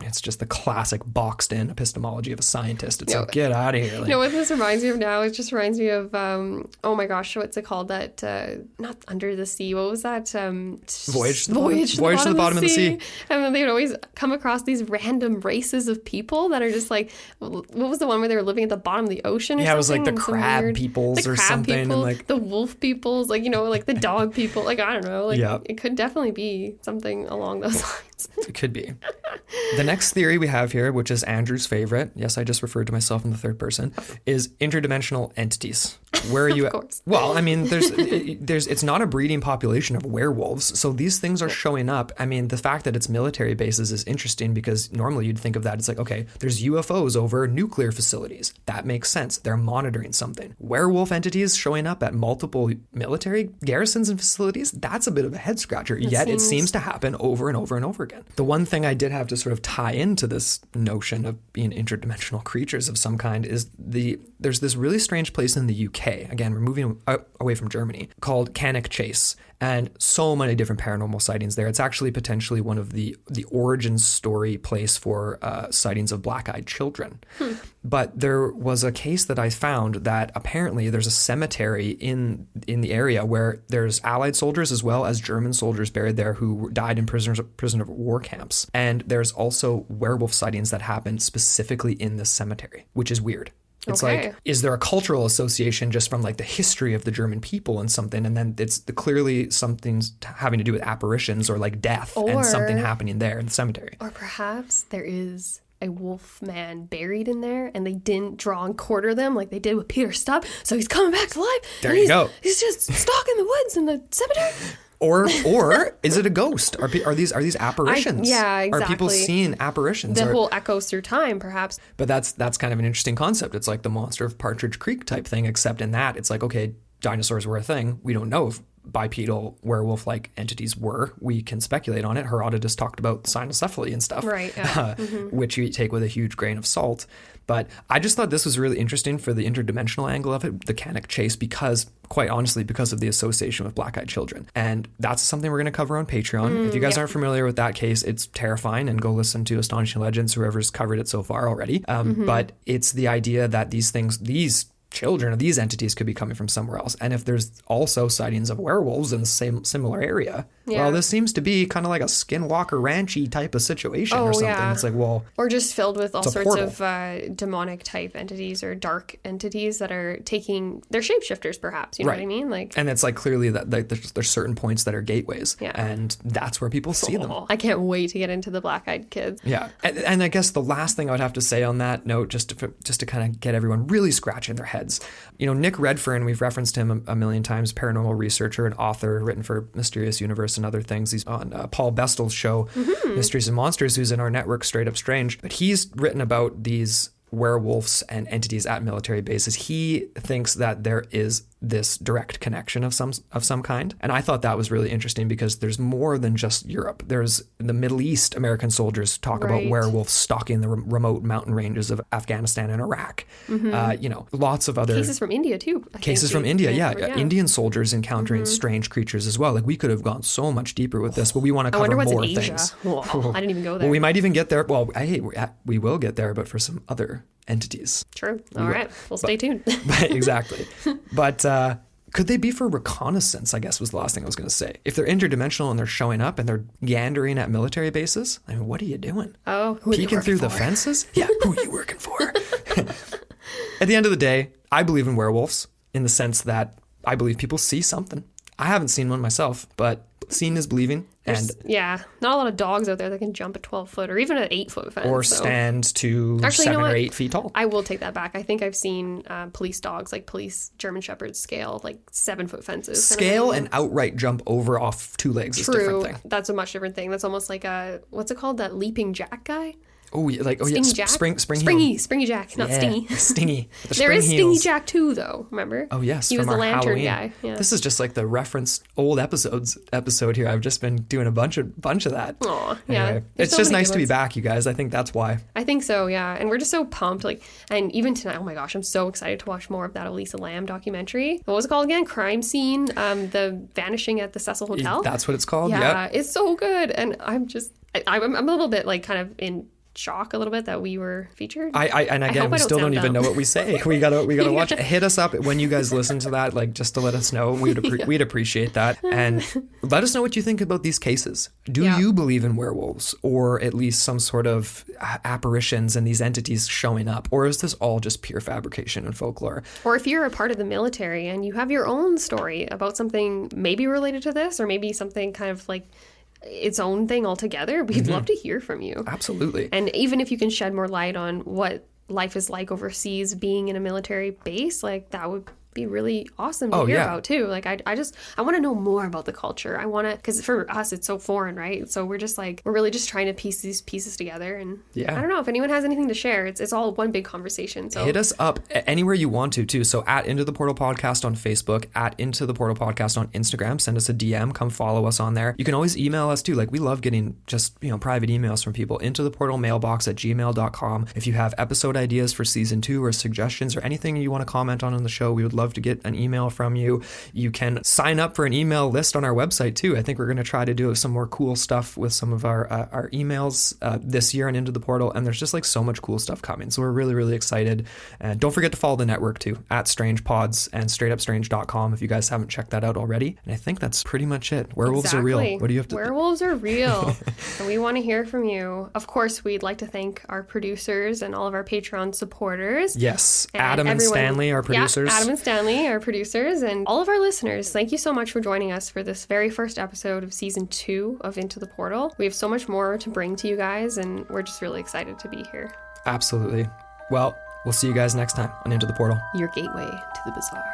it's just the classic boxed in epistemology of a scientist. It's like, get out of here. Like, what this reminds me of now? It just reminds me of, oh my gosh, what's it called? That, not Under the Sea. What was that? Voyage to the Bottom of the Sea. And then they would always come across these random races of people that are just like, what was the one where they were living at the bottom of the ocean or something? Yeah, it was like the crab peoples or something. People, and like the wolf peoples, like, like the dog people. Like, I don't know. Like, it could definitely be something along those lines. It could be. The next theory we have here, which is Andrew's favorite, yes, I just referred to myself in the third person, is interdimensional entities. Where are you at? Well, I mean, it's not a breeding population of werewolves, so these things are showing up. I mean, the fact that it's military bases is interesting because normally you'd think of that. It's like, okay, there's UFOs over nuclear facilities. That makes sense. They're monitoring something. Werewolf entities showing up at multiple military garrisons and facilities, that's a bit of a head scratcher. Yet it seems to happen over and over and over again. The one thing I did have to sort of tie into this notion of being interdimensional creatures of some kind is there's this really strange place in the UK. Again, we're moving away from Germany, called Cannock Chase, and so many different paranormal sightings there. It's actually potentially one of the origin story place for sightings of black-eyed children. But there was a case that I found that apparently there's a cemetery in the area where there's Allied soldiers as well as German soldiers buried there who died in prisoner of war camps. And there's also werewolf sightings that happened specifically in this cemetery, which is weird. It's like, is there a cultural association just from like the history of the German people and something? And then it's clearly something's having to do with apparitions or like death and something happening there in the cemetery. Or perhaps there is a wolf man buried in there and they didn't draw and quarter them like they did with Peter Stubb. So he's coming back to life. There you go. He's just stalking the woods in the cemetery. Or is it a ghost? Are these apparitions? Yeah, exactly. Are people seeing apparitions? The whole echoes through time, perhaps. But that's kind of an interesting concept. It's like the monster of Partridge Creek type thing, except in that it's like, okay, dinosaurs were a thing. We don't know if bipedal werewolf-like entities were. We can speculate on it. Herodotus talked about cynocephaly and stuff, right? Yeah. Which you take with a huge grain of salt. But I just thought this was really interesting for the interdimensional angle of it, the Cannock Chase, because, quite honestly, because of the association with black-eyed children. And that's something we're going to cover on Patreon. If you guys aren't familiar with that case, it's terrifying, and go listen to Astonishing Legends, whoever's covered it so far already. But it's the idea that these children of these entities could be coming from somewhere else. And if there's also sightings of werewolves in the same similar area, well, this seems to be kind of like a Skinwalker Ranchy type of situation or something. Yeah. It's like, well... Or just filled with all sorts of demonic type entities or dark entities that are taking... They're shapeshifters, perhaps. You know what I mean? Like, and it's like clearly that there's certain points that are gateways. Yeah. And that's where people see them. I can't wait to get into the black-eyed kids. Yeah. And I guess the last thing I would have to say on that note, just to kind of get everyone really scratching their heads. Nick Redfern, we've referenced him a million times, paranormal researcher and author, written for Mysterious Universe and other things. He's on Paul Bestel's show, Mysteries and Monsters, who's in our network, Straight Up Strange. But he's written about these werewolves and entities at military bases. He thinks that there is this direct connection of some kind. And I thought that was really interesting because there's more than just Europe. There's the Middle East. American soldiers talk about werewolves stalking the remote mountain ranges of Afghanistan and Iraq. Lots of other cases from India too. Cases from India, yeah. Indian soldiers encountering strange creatures as well. Like, we could have gone so much deeper with this, but we want to cover more things. Whoa, I didn't even go there. Well, we might even get there. Well, we will get there, but for some other entities. True. All right. Well, stay tuned. Exactly. But could they be for reconnaissance, I guess was the last thing I was going to say. If they're interdimensional and they're showing up and they're yandering at military bases, I mean, what are you doing? Oh, who peeking through the fences? Yeah, who are you working for? At the end of the day, I believe in werewolves in the sense that I believe people see something. I haven't seen one myself, but seeing is believing. And yeah, not a lot of dogs out there that can jump a 12-foot or even an 8-foot fence. Or stand to Actually, 7 or 8 feet tall. I will take that back. I think I've seen police dogs, like police German Shepherds, scale like 7-foot fences. Scale and outright jump over off 2 legs is a different thing. That's a much different thing. That's almost like what's it called? That leaping jack guy? Oh, like Jack? Springy Jack, not Stingy. Stingy. There is Stingy Jack too, though. Remember? Oh yes, he was the lantern Halloween guy. Yeah. This is just like the referenced old episode here. I've just been doing a bunch of that. Aw, anyway, yeah. It's just nice to be back, you guys. I think that's why. I think so, yeah. And we're just so pumped. And even tonight, oh my gosh, I'm so excited to watch more of that Elisa Lam documentary. What was it called again? Crime Scene. The Vanishing at the Cecil Hotel. That's what it's called. Yeah, yep. It's so good. And I'm a little bit kind of in shock a little bit that we were featured. And again, we still don't even know what we say. We gotta watch it. Hit us up when you guys listen to that, just to let us know. We'd appreciate that. And let us know what you think about these cases. Do you believe in werewolves, or at least some sort of apparitions and these entities showing up, or is this all just pure fabrication and folklore? Or if you're a part of the military and you have your own story about something maybe related to this, or maybe something kind of like its own thing altogether, we'd love to hear from you. Absolutely. And even if you can shed more light on what life is like overseas being in a military base, that would be really awesome to hear about too. I want to know more about the culture. I want to, because for us it's so foreign, right? So we're just we're really just trying to piece these pieces together. And I don't know if anyone has anything to share. It's all one big conversation. So hit us up anywhere you want to too. So at Into the Portal Podcast on Facebook, at Into the Portal Podcast on Instagram, send us a DM, come follow us on there. You can always email us too. We love getting just private emails from people. Into the Portal mailbox at gmail.com. If you have episode ideas for season 2 or suggestions or anything you want to comment on the show, we would love to get an email from you. You can sign up for an email list on our website too. I think we're going to try to do some more cool stuff with some of our emails this year and Into the Portal, and there's just so much cool stuff coming. So we're really, really excited. And don't forget to follow the network too, at Strange Pods and straightupstrange.com if you guys haven't checked that out already. And I think that's pretty much it. Werewolves are real. What do you have to Werewolves are real. And we want to hear from you. Of course, we'd like to thank our producers and all of our Patreon supporters. Yes. Adam and Stanley, our producers. Yeah, Adam and Stanley, our producers, and all of our listeners. Thank you so much for joining us for this very first episode of season 2 of Into the Portal. We have so much more to bring to you guys, and we're just really excited to be here. Absolutely. Well, we'll see you guys next time on Into the Portal. Your gateway to the bizarre.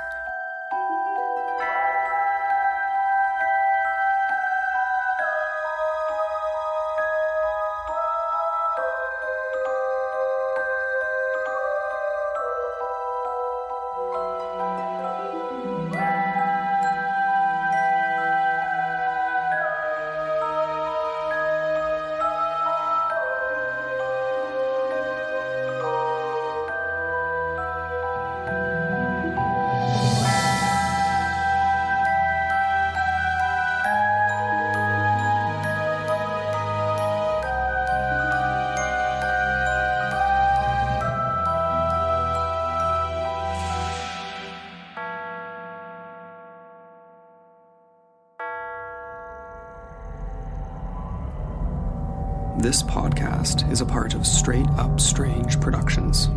This podcast is a part of Straight Up Strange Productions.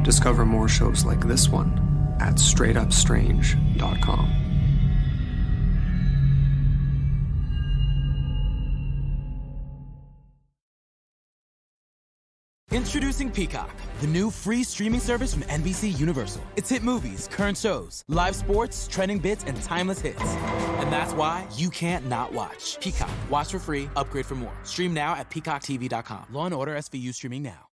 Discover more shows like this one at straightupstrange.com. Introducing Peacock, the new free streaming service from NBC Universal. It's hit movies, current shows, live sports, trending bits, and timeless hits. And that's why you can't not watch. Peacock. Watch for free, upgrade for more. Stream now at peacocktv.com. Law & Order SVU streaming now.